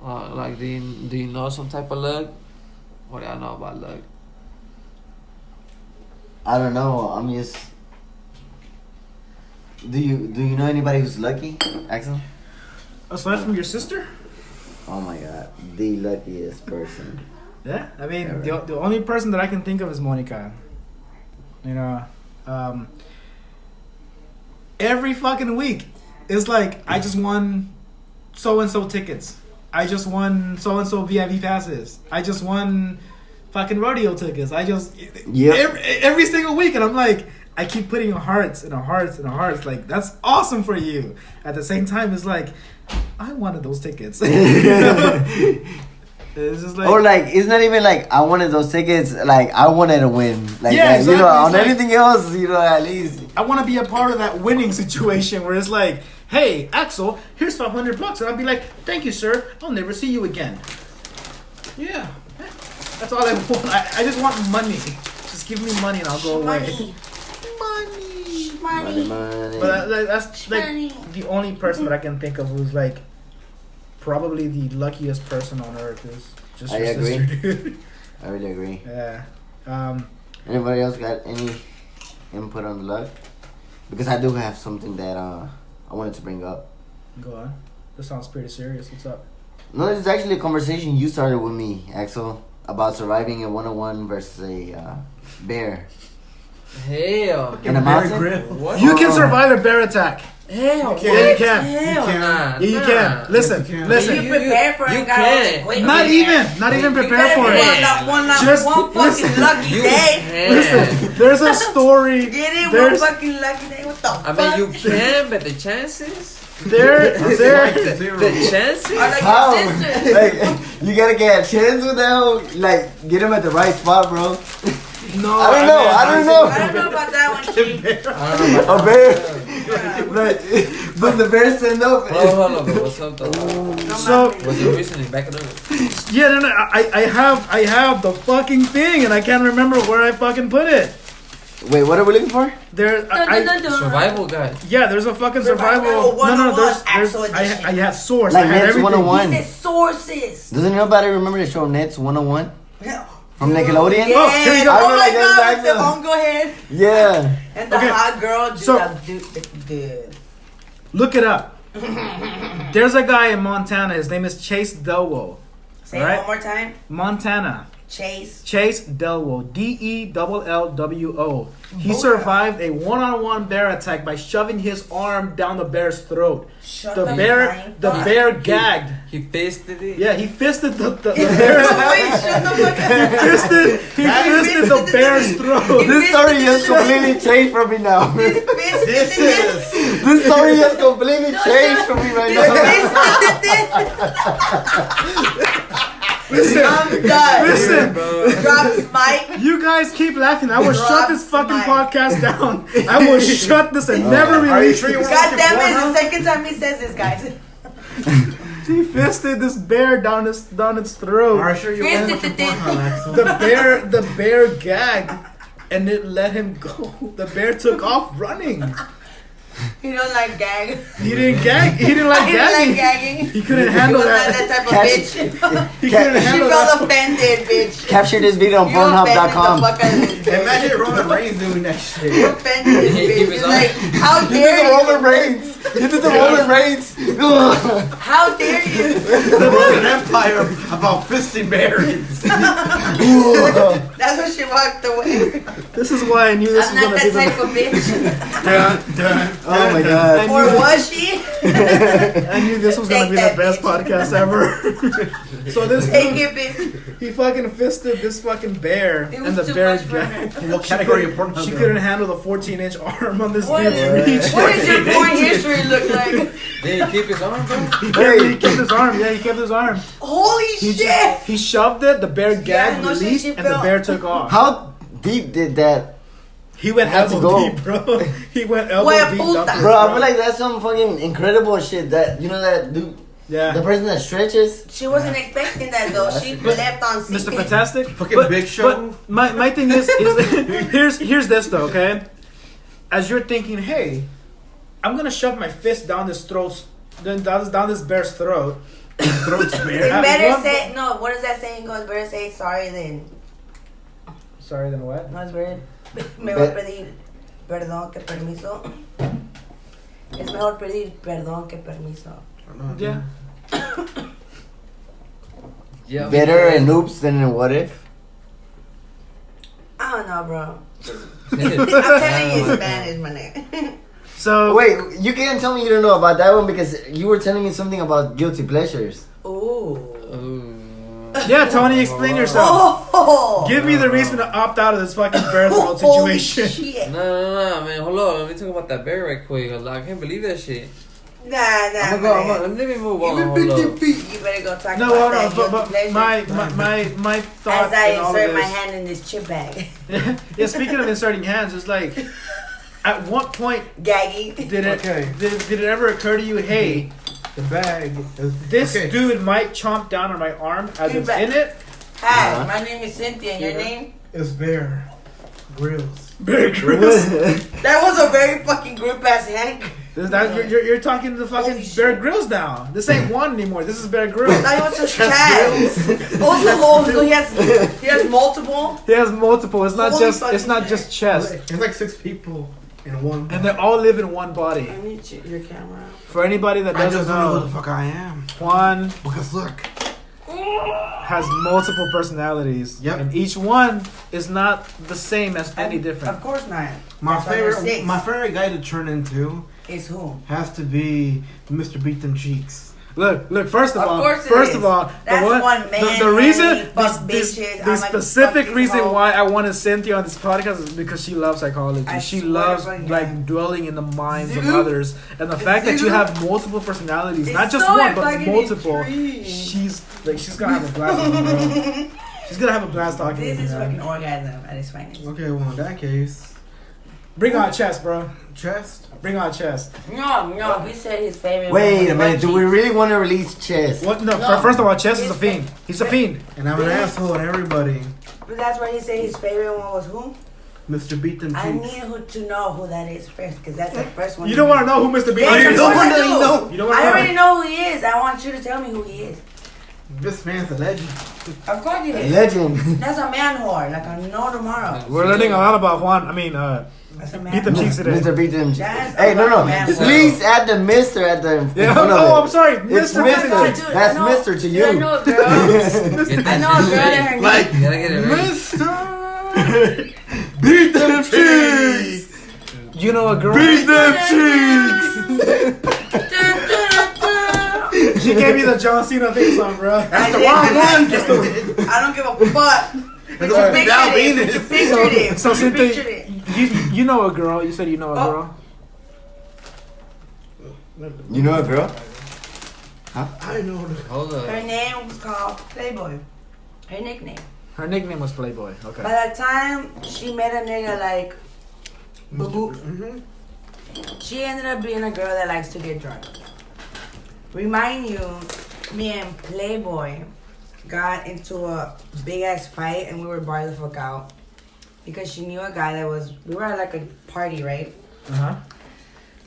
Do you know some type of luck? What do I know about luck? I don't know. I'm just. Do you know anybody who's lucky, Axel? Aside from your sister? Oh my god, the luckiest person. Yeah, I mean, the only person that I can think of is Monica. You know, every fucking week, it's like, I just won so-and-so tickets. I just won so-and-so VIP passes. I just won fucking rodeo tickets. I just... Every single week, and I'm like, I keep putting hearts and hearts and hearts. Like, that's awesome for you. At the same time, it's like, I wanted those tickets. It's just like, or like, it's not even like I wanted those tickets. Like, I wanted to win. Like, yeah, exactly. You know, on like, anything else, you know, at least I want to be a part of that winning situation where it's like, hey, Axel, here's $500, and I'll be like, thank you, sir. I'll never see you again. Yeah, that's all I want. I just want money. Just give me money and I'll go away. Money. But that's like the only person that I can think of who's like probably the luckiest person on earth is just your sister, dude. I really agree. Yeah. Anybody else got any input on the luck? Because I do have something that I wanted to bring up. Go on. This sounds pretty serious. What's up? No, it's actually a conversation you started with me, Axel, about surviving a 1-on-1 versus a bear. Hell. In a mountain? What? You can survive a bear attack. Hell. Yeah, you can. Hell nah. Yeah, you can. Listen, listen. You prepare for it. You can. Not even prepare for it. Just one fucking lucky day. Listen, there's a story. Get it? One There's fucking lucky day. What the I fuck? mean, you can, but the chances. there. The chances. I like How? your sister. Like, you gotta get a chance with that. Like, get him at the right spot, bro. No, I don't know. I don't know about that one, Chief. A bear. But does the bear stand up? Hold on, but what's up though? So What's the reason? Back it up. yeah, no, I have the fucking thing, and I can't remember where I fucking put it. Wait, what are we looking for? There, Survival guide. yeah, there's a fucking Survival survival. No, there's Axel I edition. had source. Like I had Nets everything. 101. He said sources. Doesn't nobody remember the show Nets 101 from Nickelodeon? Yeah. Oh, here we go. I Oh my remember that God, the Axel. uncle head. Yeah. And the Okay. hot girl. Dude, Look it up. There's a guy in Montana. His name is Chase Delwo. Say Right? it one more time. Montana. Chase. Chase Delwo. DELLWO. He survived a one-on-one bear attack by shoving his arm down the bear's throat. Shut The the bear fuck. gagged. He fisted it. Yeah, he fisted the bear's Wait, shut the fuck up. he fisted the bear's throat. This story has completely changed from me now. This is. This story has completely changed from me right now. Listen, I'm done. listen. Drops mic. You guys keep laughing. I will shut this fucking Mic. podcast down. I will shut this and never Are you release sure you it. want God damn it, it's the second time he says this, guys. He fisted this bear down its throat. Are you sure you want to Fisted watch your Axel? The bear gagged, and it let him go. The bear took off running. He don't like gag. He didn't gag. He didn't like He don't like gagging. gagging. He couldn't He handle was not that. that type of Catch- bitch. He couldn't She handle felt that. offended, bitch. Capture this video on You offended the Pornhub.com. fuck out of this bitch. Imagine Roman Reigns doing that shit. You offended this He bitch. was It's on. like, how You did dare the you? Roman Reigns. You did the Roman Reigns. How dare you? The Roman Empire about fisting bears. That's when she walked away. This is why I knew this I'm was not gonna be that type the. of bitch. Oh my god. Or was she? I knew this was gonna be the Take that, best bitch. podcast ever. So this Take dude, it, bitch. he fucking fisted this fucking bear, It and was the too bear much for her. gagged. What category of Pornhub? She couldn't handle the 14-inch arm on this What dude's is- reach. What does your porn history look like? Did he keep his arm though? He kept his arm. Yeah, he kept his arm. Holy He shit! he shoved it. The bear gagged, no shit, released, she and the fell. bear took off. How deep did that? He went Had to elbow go. deep, bro. He went elbow Wait, deep. puta. Up his Bro, I throat. feel like that's some fucking incredible shit. That, you know, that dude, the Yeah, person that stretches. She wasn't expecting that though. She left on scene. Mr. Fantastic. Fucking Big Show. But my thing is here's this though. Okay, as you're thinking, hey, I'm gonna shove my fist down this throat, then down this bear's throat. Throat's It's bare. better say no. What does that saying go? It's better say sorry than. Sorry, then what? No, es better. Mejor pedir perdón que permiso. Es mejor pedir perdón que permiso. Yeah. Yeah. Better an oops than a what if? I don't know, bro. I'm telling you in Spanish, my nigga. So Wait, you can't tell me you don't know about that one because you were telling me something about guilty pleasures. Ooh. yeah, Tony, explain yourself. Oh. Give me the reason to opt out of this fucking bear throat situation. Shit. No, man. Hold on. Let me talk about that bear right quick. I can't believe that shit. Nah. Let me move on. Hold up. You better go talk No, about no, that. but guilty pleasure. my thought As I in all of insert my this. hand in this chip bag. Yeah, speaking of inserting hands, it's like, at what point Gaggy. did it ever occur to you, hey, The bag. this Okay. dude might chomp down on my arm as it's in it? Hi, my name is Cynthia, and your name? It's Bear Grylls. Bear Grylls. That was a very fucking group ass hand. You're talking to the fucking Holy shit. Bear Grylls now. This ain't one anymore. This is Bear Grylls. That was just Chad. Also, he has multiple. He has multiple. It's not Holy just fucking just chest. It's like 6 people in one. And they all live in one body. I need your camera. For anybody that I doesn't just don't know who the know, fuck I am. Juan Because look. has multiple personalities. Yep. And each one is not the same as any Of different. course not. My That's why there's favorite, six. my favorite guy to turn into Is who? has to be Mr. Beat Them Cheeks. Look, first of Of all, course it first is. of all, That's the one man, the reason, only fuck this, bitches, the I'm a specific fucking reason hoe. why I wanted Cynthia on this podcast is because she loves psychology. I She swear loves to God. like dwelling in the minds of Zoop. others, and the fact that you Zoop. have multiple personalities, It's not just so one, but fucking multiple. intriguing. She's gonna have a blast, with you, bro. She's gonna have a blast talking This with is you, fucking man. orgasm at its finest. Okay, well in that case, Bring on chest, bro. chest. Bring on chest. No, he said his favorite. Wait was a minute, do we butt really want to release chess? What? No. No. First of all, chest is a His fiend. He's a fiend. And I'm an asshole to everybody. cheeks. But that's why he said his favorite one was who? Mr. Beat Them I Cheeks. need to know who that is first, because that's the first one. You don't want to know who Mr. Bean Yes, is. of course I do. You don't want I to already know. know who he is. I want you to tell me who he is. This man's a legend. Of course he is. Legend. That's a man whore. Like I know tomorrow. We're learning a lot about Juan. I mean, That's a man. Beat them cheeks today. Mr. Beat Them Cheeks. That's Hey, no. a man. Please add the Mr. at the in Yeah. front of Oh, it. I'm sorry, It's Mr. Mr. Dude, That's I know- Mr. to dude, you. I know a girl. I know a girl that her Like, name. You gotta get it right. Mr. Beat Them Cheeks. You know a girl. Beat Them Cheeks. She gave me the John Cena theme song, bro. That's the did. wrong one. I don't give a fuck. But you Val pictured it. Venus. You pictured it. So You Cynthia, pictured it. you know a girl. You said you know a Oh. girl. You know a girl? I know. Hold up. Her name was called Playboy. Her nickname. Her nickname was Playboy. Okay. By the time she met a nigga like Boo, Mm-hmm. she ended up being a girl that likes to get drunk. Remind you, me and Playboy got into a big ass fight and we were barred the fuck out because she knew a guy that was. We were at like a party, right? Uh huh.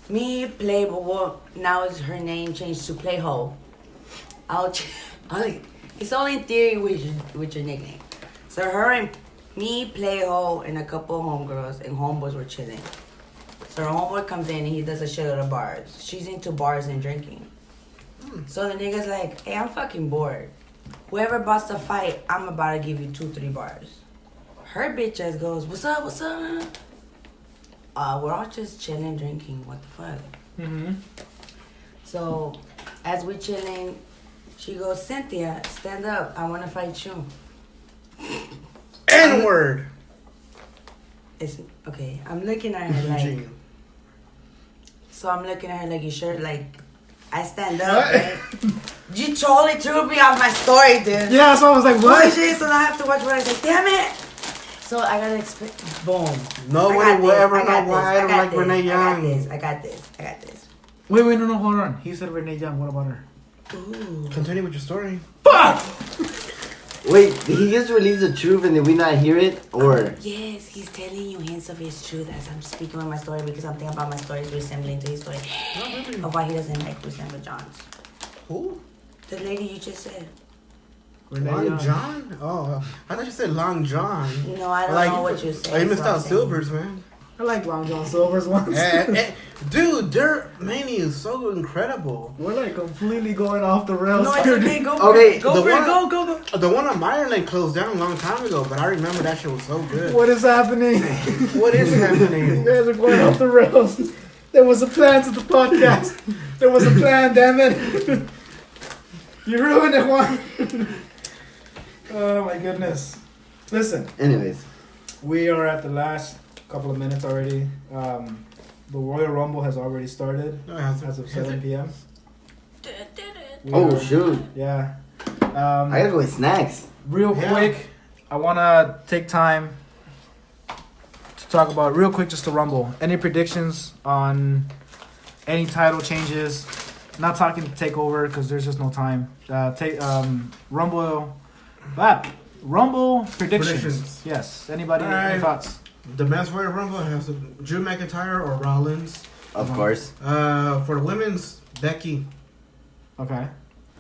Me, Playboy. Well, now is her name changed to Playhole. It's only in theory with your nickname. So her and me, Playhole, and a couple of homegirls and homeboys were chilling. So her homeboy comes in and he does a shitload of bars. She's into bars and drinking. So the nigga's like, hey, I'm fucking bored. Whoever busts a fight, I'm about to give you 2-3 bars. Her bitch ass goes, what's up, what's up? We're all just chilling, drinking. What the fuck? Mm-hmm. So, as we chilling, she goes, Cynthia, stand up. I want to fight you. N-word. It's okay. I'm looking at her like. So I'm looking at her like, you sure? Like, I stand up, right? You totally threw me off my story, dude. Yeah, so I was like, What? what? So now I have to watch what I say. Damn it! So I gotta explain. Boom. Nobody will ever I got know why I don't like Renee Young. I got this. Wait, no, hold on. He said Renee Young. What about her? Ooh. Continue with your story. Fuck! Wait, did he just release the truth and did we not hear it? Or Yes, he's telling you hints of his truth as I'm speaking on my story because I'm thinking about my stories resembling to his story. Of why he doesn't like resemble John's. Who? The lady you just said. Renee Long Young. John? Oh, I thought you said Long John. You know, I don't Like, know what you said. Oh, you so missed I'm out saying- Silvers, man. I like Long John Silver's ones. Dude, their menu is so incredible. We're like completely going off the rails. No, it's okay. Go for Okay, it. Go the for it. one- Go. The one on Ireland closed down a long time ago, but I remember that shit was so good. What is happening? What is You happening? guys are going off the rails. There was a plan to the podcast. There was a plan, damn it. You ruined it, Juan. Oh my goodness. Listen, Anyways, we are at the last couple of minutes already. The Royal Rumble has already started as of 7 p.m. We oh are- shoot, Yeah. I gotta go with snacks. Real Yeah. quick, I want to take time to talk about real quick just the Rumble. Any predictions on any title changes? Not talking takeover because there's just no time. Rumble predictions. Predictions. Yes. Anybody? Any Alright. thoughts? The men's Royal Rumble has Drew McIntyre or Rollins. Of course. For the women's, Becky. Okay.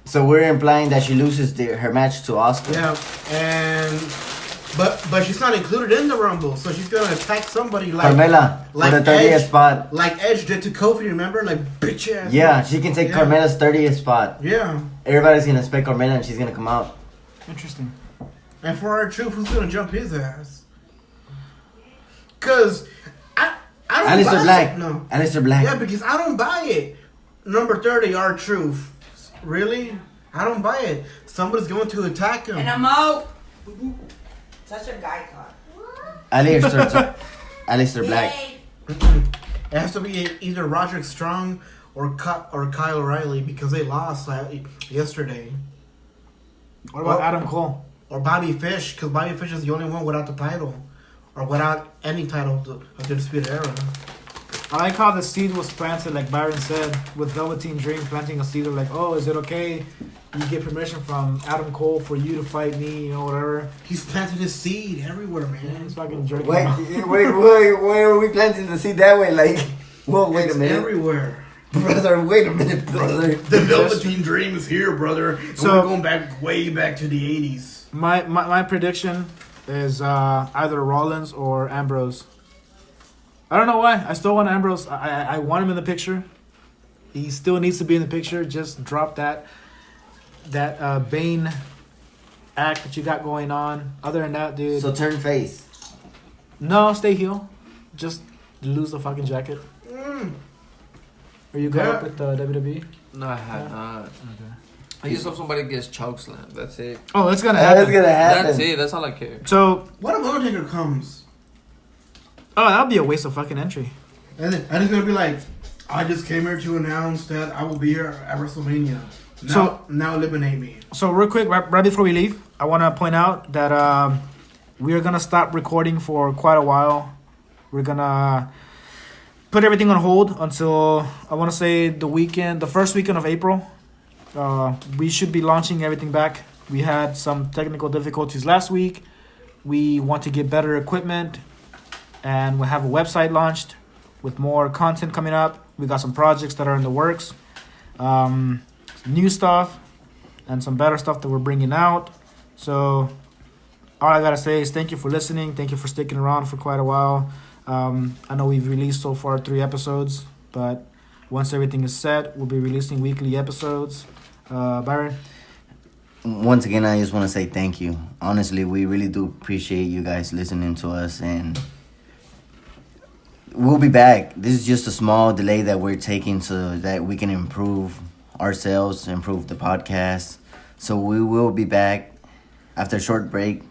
So we're implying that she loses her match to Oscar. Yeah, but she's not included in the Rumble, so she's gonna attack somebody like Carmella like for the 30th Edge. spot. like Edge did to Kofi. Remember, like bitch ass. Yeah, she can take Yeah. Carmella's 30th spot. Yeah. Everybody's gonna expect Carmella and she's gonna come out. Interesting. And for our truth, who's gonna jump his ass? Cause I don't Alistair buy Black. it. No. Alistair Black. Yeah, because I don't buy it. Number 30, our truth. Really? I don't buy it. Somebody's going to attack him. And I'm out. Such a guy card. Alistair Black. Yay. It has to be either Roderick Strong or Kyle O'Reilly because they lost yesterday. What about Oh. Adam Cole? Or Bobby Fish, because Bobby Fish is the only one without the title. Or without any title of the Disputed Era. I like how the seed was planted, like Byron said, with Velveteen Dream planting a seed of like, oh, is it okay? You get permission from Adam Cole for you to fight me, you know, whatever. He's planted his seed everywhere, Yeah, man. he's fucking jerking. Wait, off. wait, are we planting the seed that way? Like, whoa, wait a It's minute. everywhere. Brother, wait a minute, brother. The Velveteen Dream is here, brother. And So- we're going back way back to the 80s. My prediction is either Rollins or Ambrose. I don't know why. I still want Ambrose. I want him in the picture. He still needs to be in the picture. Just drop that Bane act that you got going on. Other than that, dude. So turn face. No, stay heel. Just lose the fucking jacket. Are you caught Yeah. up with WWE? No, I have not. Okay. I just hope somebody gets chokeslammed. That's it. Oh, that's gonna happen. That's gonna happen. That's it. That's all I care. So, What if Undertaker comes? oh, that'll be a waste of fucking entry. And he's going to be like, I just came here to announce that I will be here at WrestleMania. Now eliminate me. So real quick, right before we leave, I want to point out that we are gonna stop recording for quite a while. We're gonna put everything on hold until I want to say the first weekend of April. We should be launching everything back. We had some technical difficulties last week. We want to get better equipment, and we have a website launched with more content coming up. We got some projects that are in the works. New stuff and some better stuff that we're bringing out. So all I gotta say is thank you for listening. Thank you for sticking around for quite a while. I know we've released so far 3 episodes, but once everything is set, we'll be releasing weekly episodes. Byron? Once again, I just want to say thank you. Honestly, we really do appreciate you guys listening to us, and we'll be back. This is just a small delay that we're taking so that we can improve ourselves, improve the podcast. So we will be back after a short break,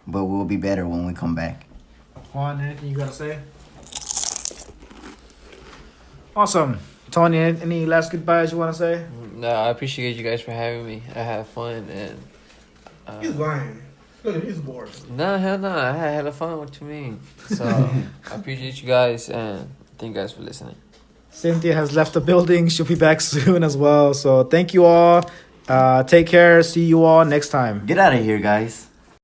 but we'll be better when we come back. Juan, anything you gotta say? Awesome. Tony, any last goodbyes you want to say? No, I appreciate you guys for having me. I had fun and. He's lying. Look at he's bored. No, hell no. I had hella fun. What you mean? So I appreciate you guys and thank you guys for listening. Cynthia has left the building. She'll be back soon as well. So thank you all. Take care. See you all next time. Get out of here, guys.